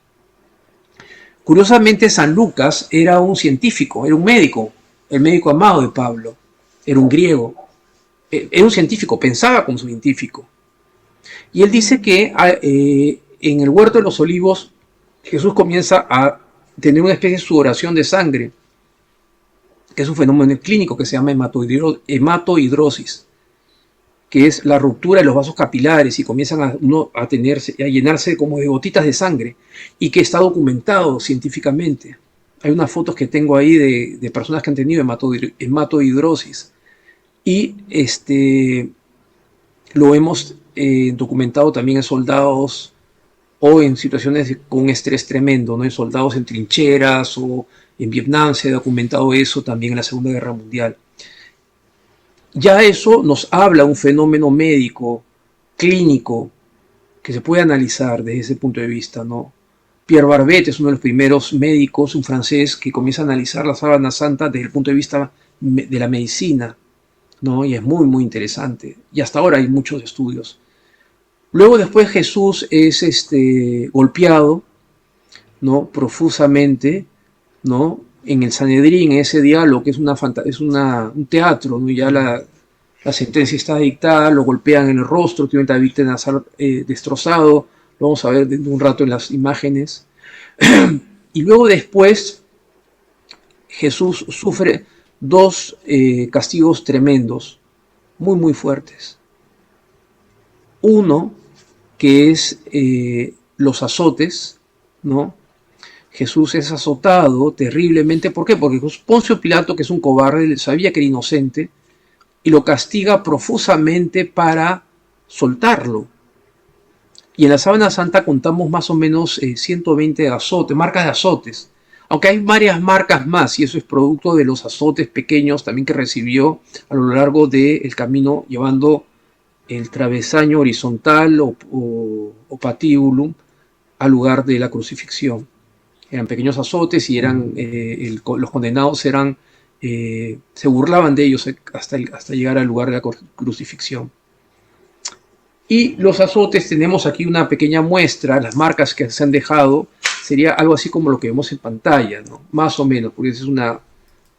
Curiosamente, San Lucas era un científico, era un médico, el médico amado de Pablo, era un griego, era un científico, pensaba como científico. Y él dice que en el huerto de los olivos Jesús comienza a tener una especie de sudoración de sangre, que es un fenómeno clínico que se llama hematohidrosis, que es la ruptura de los vasos capilares y comienzan a llenarse como de gotitas de sangre, y que está documentado científicamente. Hay unas fotos que tengo ahí de personas que han tenido hematohidrosis, y lo hemos documentado también en soldados o en situaciones con estrés tremendo, ¿no? En soldados en trincheras o en Vietnam se ha documentado eso también en la Segunda Guerra Mundial. Ya eso nos habla de un fenómeno médico, clínico, que se puede analizar desde ese punto de vista, ¿no? Pierre Barbet es uno de los primeros médicos, un francés, que comienza a analizar la sábana santa desde el punto de vista de la medicina, ¿no? Y es muy, muy interesante. Y hasta ahora hay muchos estudios. Luego después Jesús es golpeado, ¿no? Profusamente, ¿no? En el Sanedrín, en ese diálogo, que es un teatro, ¿no? Ya la sentencia está dictada, lo golpean en el rostro, tiene una vista nasal destrozado, lo vamos a ver dentro de un rato en las imágenes. Y luego después Jesús sufre dos castigos tremendos, muy muy fuertes. Uno, que es los azotes, ¿no? Jesús es azotado terriblemente. ¿Por qué? Porque Poncio Pilato, que es un cobarde, sabía que era inocente, y lo castiga profusamente para soltarlo. Y en la Sábana Santa contamos más o menos 120 azotes, marcas de azotes. Aunque hay varias marcas más, y eso es producto de los azotes pequeños también que recibió a lo largo del camino, llevando el travesaño horizontal o patíbulum al lugar de la crucifixión. Eran pequeños azotes y eran los condenados eran se burlaban de ellos hasta llegar al lugar de la crucifixión. Y los azotes, tenemos aquí una pequeña muestra, las marcas que se han dejado, sería algo así como lo que vemos en pantalla, ¿no? Más o menos, porque es una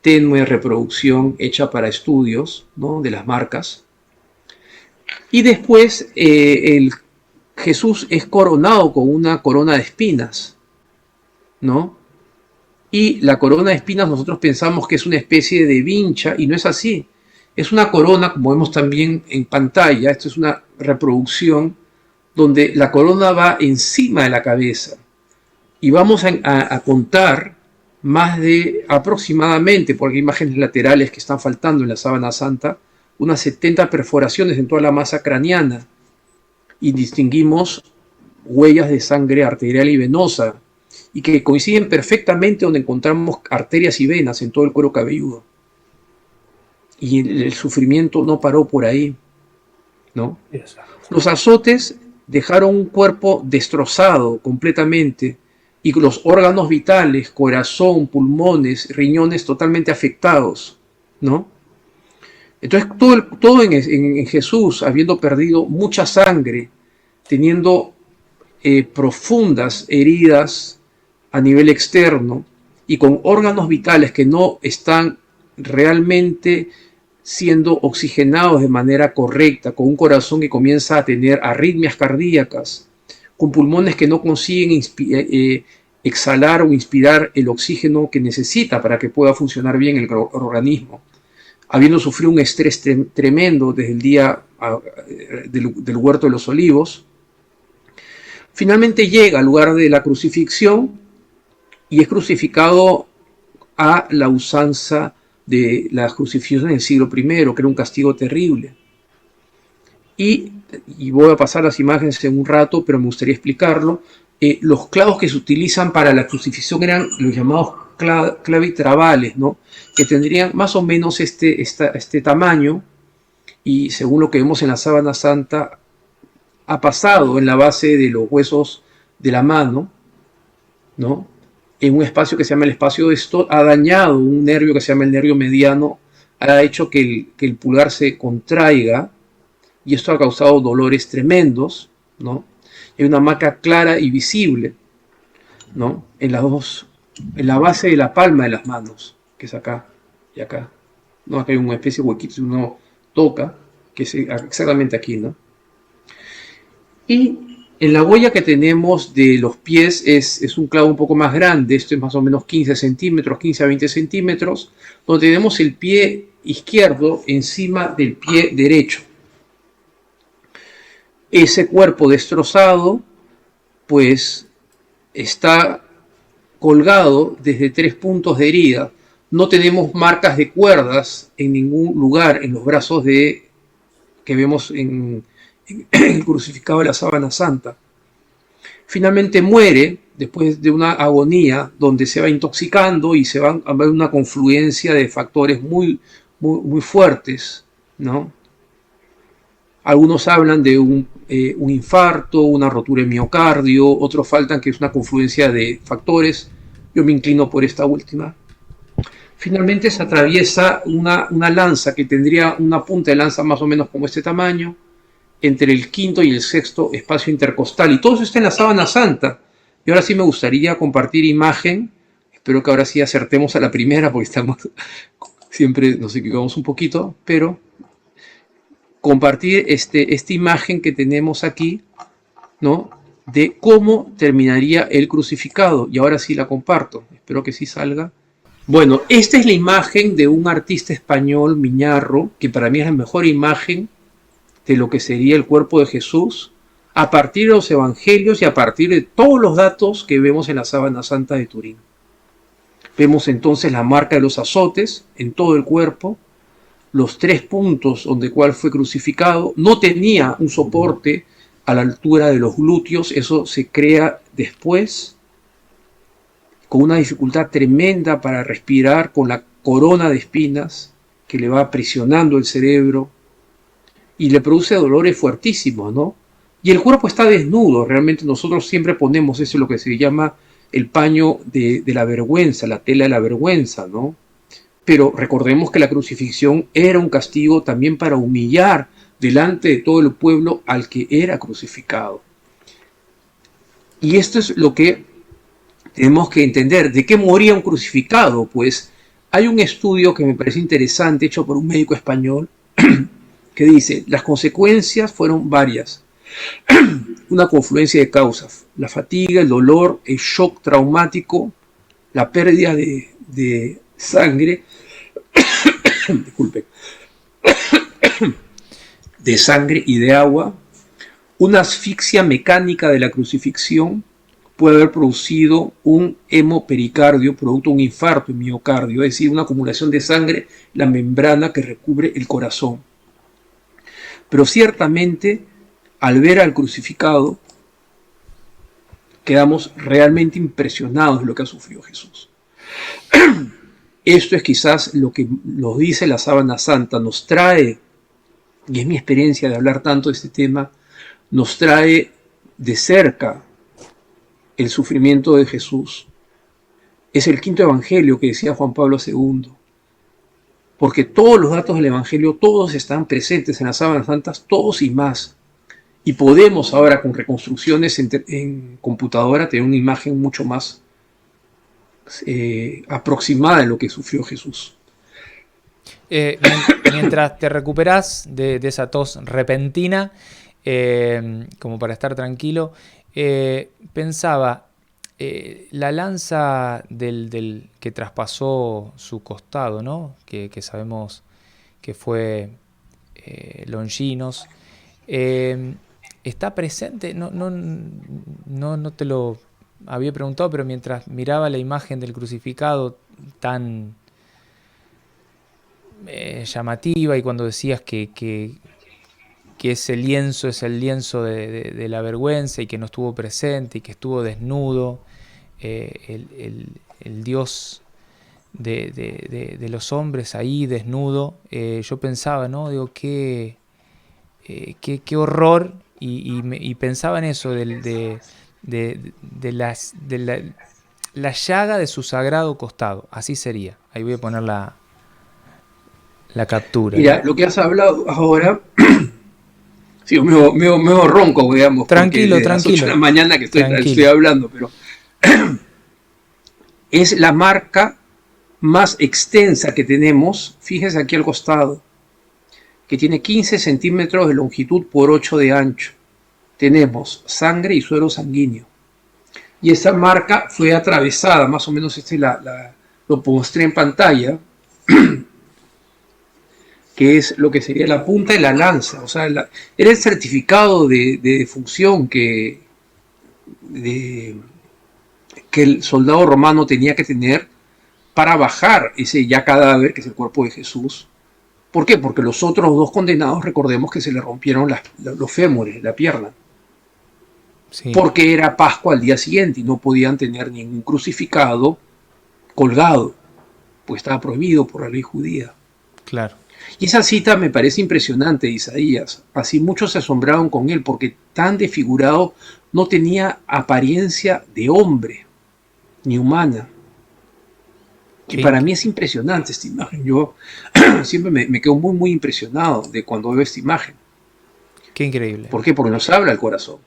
tenue reproducción hecha para estudios, ¿no?, de las marcas. Y después Jesús es coronado con una corona de espinas, ¿no? Y la corona de espinas nosotros pensamos que es una especie de vincha, y no es así. Es una corona, como vemos también en pantalla. Esto es una reproducción donde la corona va encima de la cabeza. Y vamos a contar más de aproximadamente, porque hay imágenes laterales que están faltando en la Sábana Santa, unas 70 perforaciones en toda la masa craneana. Y distinguimos huellas de sangre arterial y venosa, y que coinciden perfectamente donde encontramos arterias y venas en todo el cuero cabelludo. Y el sufrimiento no paró por ahí, ¿no? Los azotes dejaron un cuerpo destrozado completamente, y los órganos vitales, corazón, pulmones, riñones totalmente afectados, ¿no? Entonces todo en Jesús, habiendo perdido mucha sangre, teniendo profundas heridas a nivel externo y con órganos vitales que no están realmente siendo oxigenados de manera correcta, con un corazón que comienza a tener arritmias cardíacas, con pulmones que no consiguen exhalar o inspirar el oxígeno que necesita para que pueda funcionar bien el organismo, habiendo sufrido un estrés tremendo desde el día del Huerto de los Olivos. Finalmente llega al lugar de la crucifixión y es crucificado a la usanza de la crucifixión en el siglo I, que era un castigo terrible. Y voy a pasar las imágenes en un rato, pero me gustaría explicarlo. Los clavos que se utilizan para la crucifixión eran los llamados clavitravales, ¿no?, que tendrían más o menos este tamaño, y según lo que vemos en la Sábana Santa, ha pasado en la base de los huesos de la mano, ¿no?, en un espacio que se llama el espacio de Stott, ha dañado un nervio que se llama el nervio mediano, ha hecho que el pulgar se contraiga, y esto ha causado dolores tremendos, ¿no? Hay una marca clara y visible, ¿no?, en la base de la palma de las manos, que es acá y acá, ¿no? Acá hay una especie de huequito, si uno toca, que es exactamente aquí, ¿no? Y en la huella que tenemos de los pies es un clavo un poco más grande, esto es más o menos 15 centímetros, 15 a 20 centímetros, donde tenemos el pie izquierdo encima del pie derecho. Ese cuerpo destrozado, pues, está colgado desde 3 puntos de herida. No tenemos marcas de cuerdas en ningún lugar en los brazos que vemos en el crucificado de la Sábana Santa. Finalmente muere después de una agonía donde se va intoxicando y se va a ver una confluencia de factores muy fuertes, ¿no? Algunos hablan de un infarto, una rotura de miocardio, otros faltan que es una confluencia de factores. Yo me inclino por esta última. Finalmente se atraviesa una lanza que tendría una punta de lanza más o menos como este tamaño, entre el quinto y el sexto espacio intercostal. Y todo eso está en la Sábana Santa. Y ahora sí me gustaría compartir imagen. Espero que ahora sí acertemos a la primera, porque siempre nos equivocamos un poquito, pero compartir esta imagen que tenemos aquí, ¿no?, de cómo terminaría el crucificado. Y ahora sí la comparto. Espero que sí salga. Bueno, esta es la imagen de un artista español, Miñarro, que para mí es la mejor imagen de lo que sería el cuerpo de Jesús, a partir de los evangelios y a partir de todos los datos que vemos en la Sábana Santa de Turín. Vemos entonces la marca de los azotes en todo el cuerpo, los 3 puntos donde cual fue crucificado, no tenía un soporte a la altura de los glúteos, eso se crea después, con una dificultad tremenda para respirar, con la corona de espinas que le va aprisionando el cerebro y le produce dolores fuertísimos, ¿no? Y el cuerpo está desnudo, realmente nosotros siempre ponemos eso, lo que se llama el paño de la vergüenza, la tela de la vergüenza, ¿no? Pero recordemos que la crucifixión era un castigo también para humillar delante de todo el pueblo al que era crucificado. Y esto es lo que tenemos que entender. ¿De qué moría un crucificado? Pues hay un estudio que me parece interesante, hecho por un médico español, que dice, las consecuencias fueron varias. Una confluencia de causas: la fatiga, el dolor, el shock traumático, la pérdida de sangre, disculpe, de sangre y de agua, una asfixia mecánica de la crucifixión puede haber producido un hemopericardio, producto de un infarto en miocardio, es decir, una acumulación de sangre en la membrana que recubre el corazón. Pero ciertamente, al ver al crucificado, quedamos realmente impresionados de lo que ha sufrido Jesús. Esto es quizás lo que nos dice la Sábana Santa, nos trae, y es mi experiencia de hablar tanto de este tema, nos trae de cerca el sufrimiento de Jesús. Es el quinto evangelio que decía Juan Pablo II, porque todos los datos del evangelio, todos están presentes en las Sábanas Santas, todos y más. Y podemos ahora, con reconstrucciones en computadora, tener una imagen mucho más aproximada de lo que sufrió Jesús. Mientras te recuperás de esa tos repentina, como para estar tranquilo, pensaba, la lanza del que traspasó su costado, ¿no? Que sabemos que fue Longinos, ¿está presente? No te lo había preguntado, pero mientras miraba la imagen del crucificado tan llamativa, y cuando decías que ese lienzo es el lienzo de la vergüenza y que no estuvo presente y que estuvo desnudo, el Dios de los hombres ahí desnudo, yo pensaba, ¿no? Digo, qué horror, y pensaba en eso de la llaga de su sagrado costado. Así sería. Ahí voy a poner la captura. Mira, ¿no? Lo que has hablado ahora, sí, medio ronco, digamos. Tranquilo. A las 8 de la mañana que estoy hablando, pero es la marca más extensa que tenemos. Fíjese aquí al costado, que tiene 15 centímetros de longitud por 8 de ancho. Tenemos sangre y suero sanguíneo. Y esa marca fue atravesada, más o menos lo mostré en pantalla, que es lo que sería la punta de la lanza. O sea, era el certificado de defunción que el soldado romano tenía que tener para bajar ese ya cadáver, que es el cuerpo de Jesús. ¿Por qué? Porque los otros dos condenados, recordemos que se le rompieron los fémures, la pierna. Sí. Porque era Pascua al día siguiente y no podían tener ningún crucificado colgado, pues estaba prohibido por la ley judía. Claro. Y esa cita me parece impresionante de Isaías. Así muchos se asombraron con él, porque tan desfigurado no tenía apariencia de hombre, ni humana. Y para mí es impresionante esta imagen. Yo siempre me quedo muy impresionado de cuando veo esta imagen. Qué increíble. ¿Por qué? Porque nos habla el corazón.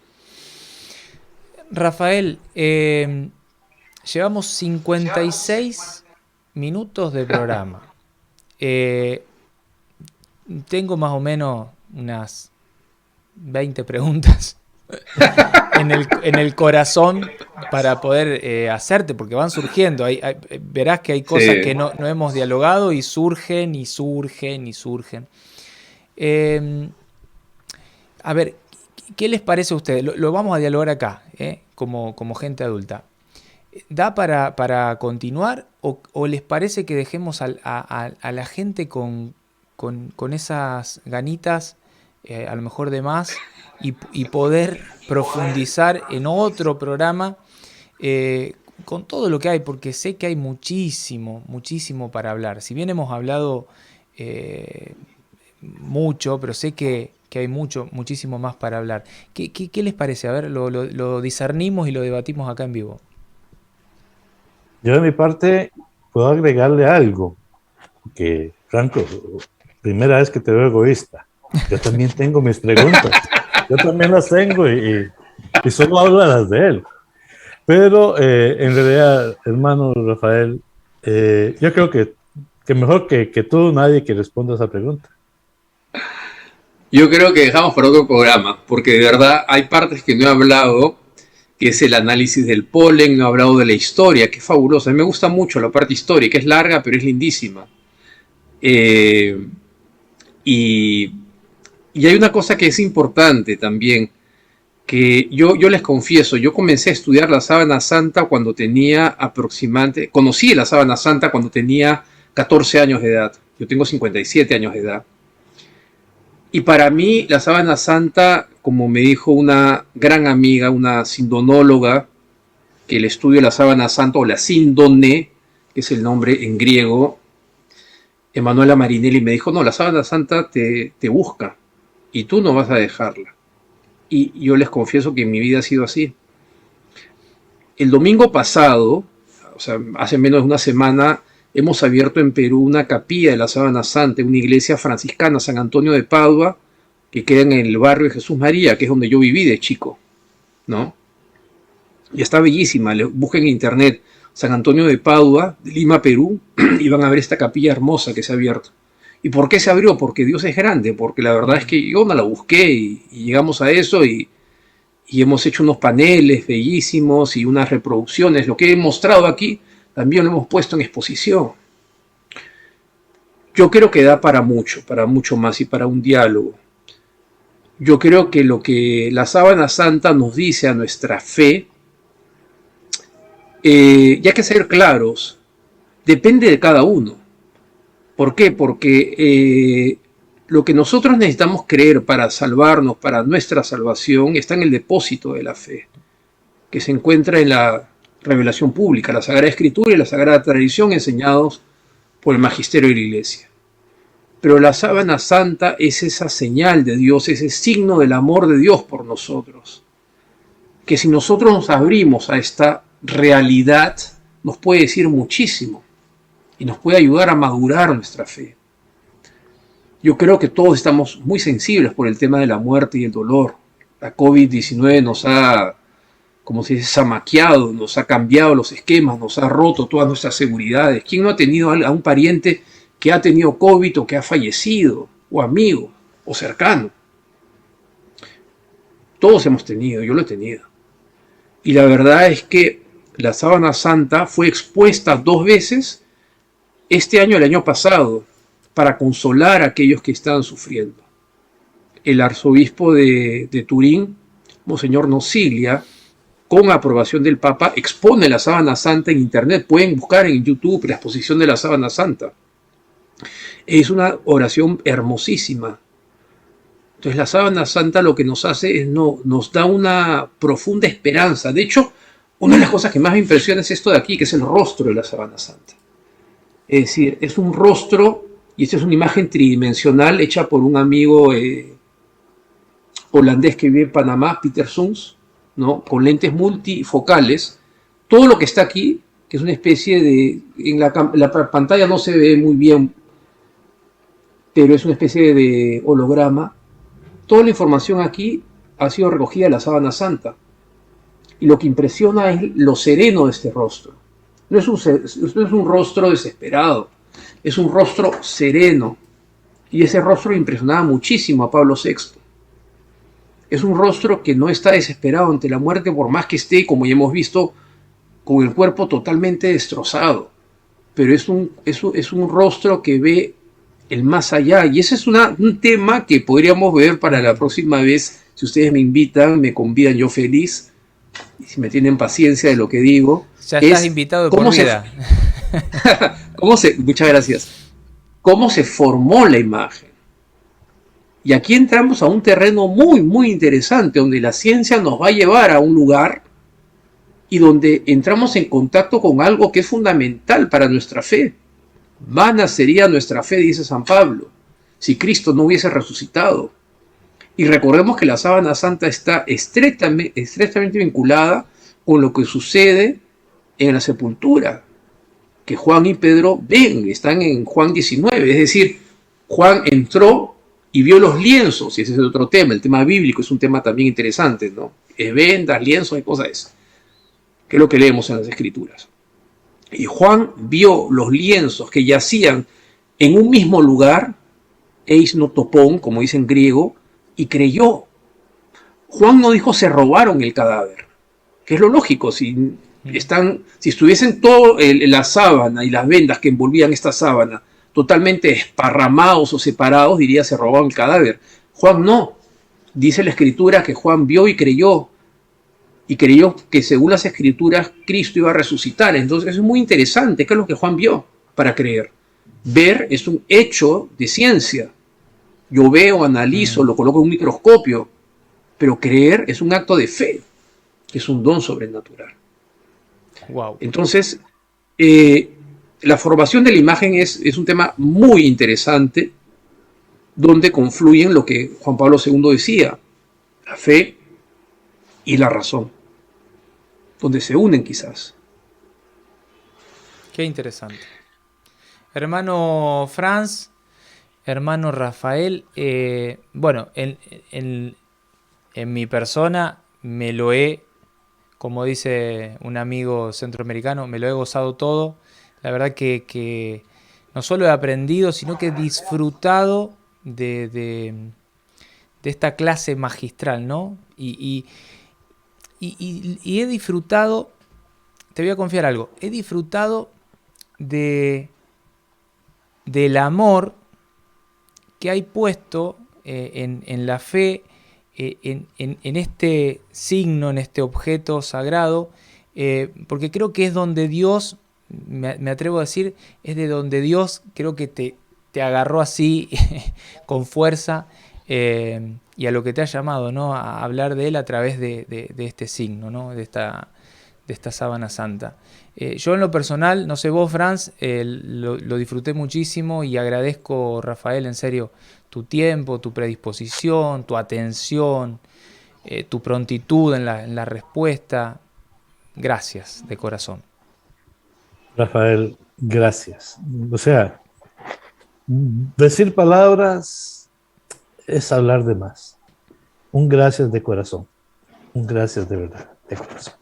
Rafael, llevamos 56 minutos de programa. Tengo más o menos unas 20 preguntas en el corazón para poder hacerte, porque van surgiendo. Verás que hay cosas que no hemos dialogado y surgen. A ver, ¿qué les parece a ustedes? Lo vamos a dialogar acá, como gente adulta. ¿Da para continuar o les parece que dejemos a la gente con con esas ganitas, a lo mejor de más, y poder profundizar en otro programa con todo lo que hay, porque sé que hay muchísimo, muchísimo para hablar. Si bien hemos hablado mucho, pero sé que hay muchísimo más para hablar. ¿Qué les parece? A ver, lo discernimos y lo debatimos acá en vivo. Yo de mi parte puedo agregarle algo, que Franco, primera vez que te veo egoísta. Yo también tengo mis preguntas, yo también las tengo y solo hablo de las de él. Pero en realidad, hermano Rafael, yo creo que mejor que tú, nadie que responda a esa pregunta. Yo creo que dejamos para otro programa, porque de verdad hay partes que no he hablado, que es el análisis del polen, no he hablado de la historia, que es fabulosa. A mí me gusta mucho la parte histórica, es larga, pero es lindísima. Y hay una cosa que es importante también, que yo les confieso, yo comencé a estudiar la Sábana Santa cuando tenía aproximadamente, conocí la Sábana Santa cuando tenía 14 años de edad. Yo tengo 57 años de edad. Y para mí la Sábana Santa, como me dijo una gran amiga, una sindonóloga, que el estudio de la Sábana Santa, o la síndone, que es el nombre en griego, Emanuela Marinelli, me dijo, no, la Sábana Santa te busca y tú no vas a dejarla. Y yo les confieso que en mi vida ha sido así. El domingo pasado, o sea, hace menos de una semana, hemos abierto en Perú una capilla de la Sábana Santa, una iglesia franciscana, San Antonio de Padua, que queda en el barrio de Jesús María, que es donde yo viví de chico, ¿no? Y está bellísima, busquen en internet San Antonio de Padua, Lima, Perú, y van a ver esta capilla hermosa que se ha abierto. ¿Y por qué se abrió? Porque Dios es grande, porque la verdad es que yo no la busqué y llegamos a eso y hemos hecho unos paneles bellísimos y unas reproducciones. Lo que he mostrado aquí también lo hemos puesto en exposición. Yo creo que da para mucho más y para un diálogo. Yo creo que lo que la Sábana Santa nos dice a nuestra fe, y hay que ser claros, depende de cada uno. ¿Por qué? Porque lo que nosotros necesitamos creer para salvarnos, para nuestra salvación, está en el depósito de la fe, que se encuentra en la revelación pública, la Sagrada Escritura y la Sagrada Tradición enseñados por el magisterio de la Iglesia. Pero la Sábana Santa es esa señal de Dios, ese signo del amor de Dios por nosotros, que si nosotros nos abrimos a esta realidad, nos puede decir muchísimo y nos puede ayudar a madurar nuestra fe. Yo creo que todos estamos muy sensibles por el tema de la muerte y el dolor. La COVID-19 nos ha, como se dice, zamaqueado, nos ha cambiado los esquemas, nos ha roto todas nuestras seguridades. ¿Quién no ha tenido a un pariente que ha tenido COVID o que ha fallecido, o amigo, o cercano? Todos hemos tenido, yo lo he tenido. Y la verdad es que la Sábana Santa fue expuesta 2 veces, este año y el año pasado, para consolar a aquellos que estaban sufriendo. El arzobispo de Turín, Monseñor Nosiglia, con aprobación del Papa, expone la Sábana Santa en internet. Pueden buscar en YouTube la exposición de la Sábana Santa. Es una oración hermosísima. Entonces la Sábana Santa lo que nos hace es nos da una profunda esperanza. De hecho, una de las cosas que más me impresiona es esto de aquí, que es el rostro de la Sábana Santa. Es decir, es un rostro, y esta es una imagen tridimensional hecha por un amigo holandés que vive en Panamá, Peter Soens, ¿no? Con lentes multifocales. Todo lo que está aquí, que es una especie de... En la pantalla no se ve muy bien, pero es una especie de holograma. Toda la información aquí ha sido recogida de la Sábana Santa. Y lo que impresiona es lo sereno de este rostro. No es un rostro desesperado, es un rostro sereno. Y ese rostro impresionaba muchísimo a Pablo VI. Es un rostro que no está desesperado ante la muerte, por más que esté, como ya hemos visto, con el cuerpo totalmente destrozado. Pero es un rostro que ve el más allá. Y ese es un tema que podríamos ver para la próxima vez. Si ustedes me invitan, me convidan, yo feliz. Y si me tienen paciencia de lo que digo. Ya estás invitado por vida. Muchas gracias. cómo se formó la imagen. Y aquí entramos a un terreno muy, muy interesante, donde la ciencia nos va a llevar a un lugar y donde entramos en contacto con algo que es fundamental para nuestra fe. Vana sería nuestra fe, dice San Pablo, si Cristo no hubiese resucitado. Y recordemos que la sábana santa está estrechamente vinculada con lo que sucede en la sepultura, que Juan y Pedro ven, están en Juan 19, es decir, Juan entró y vio los lienzos, y ese es otro tema, el tema bíblico es un tema también interesante, ¿no? Vendas, lienzos y cosas de esas, que es lo que leemos en las Escrituras. Y Juan vio los lienzos que yacían en un mismo lugar, eis notopon, como dice en griego, y creyó. Juan no dijo se robaron el cadáver, que es lo lógico, si estuviesen todo la sábana y las vendas que envolvían esta sábana totalmente esparramados o separados, diría se robaron el cadáver. Juan no, dice la Escritura que Juan vio y creyó que según las Escrituras Cristo iba a resucitar. Entonces es muy interesante, ¿qué es lo que Juan vio para creer? Ver es un hecho de ciencia. Yo veo, analizo, lo coloco en un microscopio, pero creer es un acto de fe, que es un don sobrenatural. Wow. Entonces, la formación de la imagen es un tema muy interesante, donde confluyen lo que Juan Pablo II decía, la fe y la razón, donde se unen quizás. Qué interesante. Hermano Franz, hermano Rafael, bueno, en mi persona me lo he, como dice un amigo centroamericano, me lo he gozado todo. La verdad que no solo he aprendido, sino que he disfrutado de esta clase magistral, ¿no? Y he disfrutado, te voy a confiar algo, he disfrutado del amor que hay puesto en la fe, en este signo, en este objeto sagrado, porque creo que es donde Dios, me atrevo a decir, es de donde Dios creo que te agarró así con fuerza, y a lo que te ha llamado, ¿no? A hablar de él a través de este signo, ¿no? de esta sábana santa. Yo en lo personal, no sé vos, Franz, lo disfruté muchísimo y agradezco, Rafael, en serio, tu tiempo, tu predisposición, tu atención, tu prontitud en la respuesta. Gracias, de corazón. Rafael, gracias. O sea, decir palabras es hablar de más. Un gracias de corazón. Un gracias de verdad, de corazón.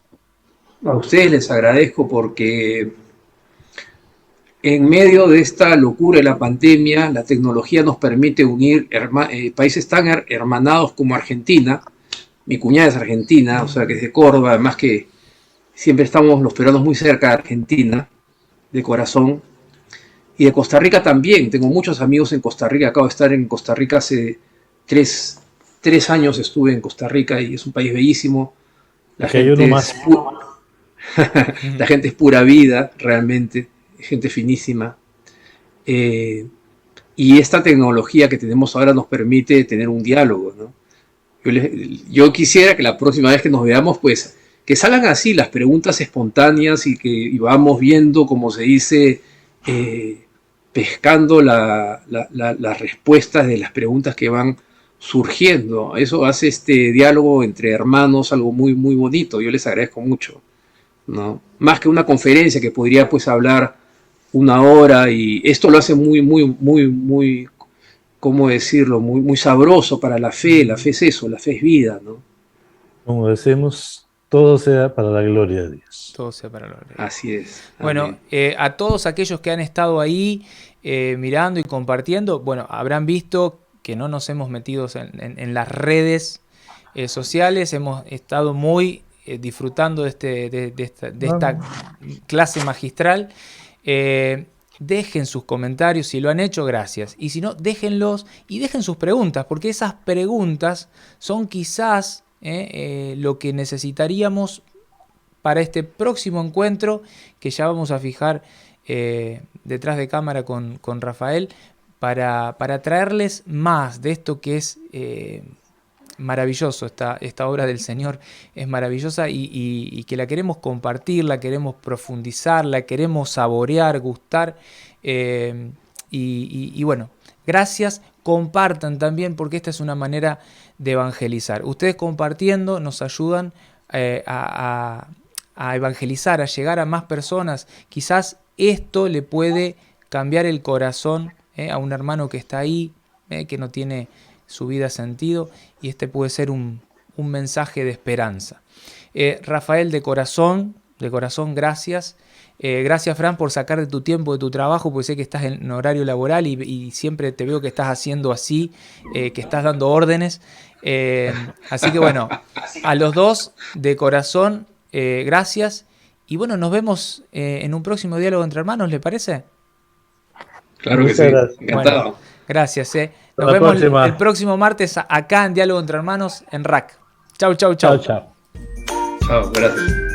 A ustedes les agradezco porque en medio de esta locura de la pandemia, la tecnología nos permite unir países tan hermanados como Argentina. Mi cuñada es argentina, o sea que es de Córdoba, además que siempre estamos los peruanos muy cerca de Argentina, de corazón. Y de Costa Rica también, tengo muchos amigos en Costa Rica, acabo de estar en Costa Rica hace tres años estuve en Costa Rica y es un país bellísimo. La gente es pura vida, realmente, gente finísima. Y esta tecnología que tenemos ahora nos permite tener un diálogo, ¿no? Yo quisiera que la próxima vez que nos veamos, pues, que salgan así las preguntas espontáneas y vamos viendo, como se dice, pescando las respuestas de las preguntas que van surgiendo. Eso hace este diálogo entre hermanos algo muy, muy bonito. Yo les agradezco mucho, ¿no? Más que una conferencia que podría pues hablar una hora, y esto lo hace muy, muy, muy, muy, ¿cómo decirlo? Muy, muy sabroso para la fe. La fe es eso, la fe es vida, ¿no? Como decimos, todo sea para la gloria de Dios. Todo sea para la gloria de Dios. Así es. Bueno, a todos aquellos que han estado ahí mirando y compartiendo, bueno, habrán visto que no nos hemos metido en las redes sociales, hemos estado muy disfrutando de esta clase magistral. Dejen sus comentarios, si lo han hecho, gracias. Y si no, déjenlos y dejen sus preguntas, porque esas preguntas son quizás lo que necesitaríamos para este próximo encuentro que ya vamos a fijar detrás de cámara con Rafael, para traerles más de esto que es maravilloso. Esta obra del Señor es maravillosa y que la queremos compartir, la queremos profundizar, la queremos saborear, gustar. Y bueno, gracias. Compartan también, porque esta es una manera de evangelizar. Ustedes compartiendo nos ayudan a evangelizar, a llegar a más personas. Quizás esto le puede cambiar el corazón a un hermano que está ahí, que no tiene su vida sentido, y este puede ser un mensaje de esperanza. Rafael, de corazón, gracias. Gracias, Fran, por sacar de tu tiempo, de tu trabajo, porque sé que estás en horario laboral y siempre te veo que estás haciendo así, que estás dando órdenes. Así que bueno, a los dos, de corazón, gracias. Y bueno, nos vemos en un próximo diálogo entre hermanos, ¿le parece? Claro que sí, encantado. Bueno, gracias. Nos Hasta la vemos próxima. el próximo martes acá en Diálogo entre Hermanos en RAC. Chau, chau, chau. Chao, chao. Chao, gracias.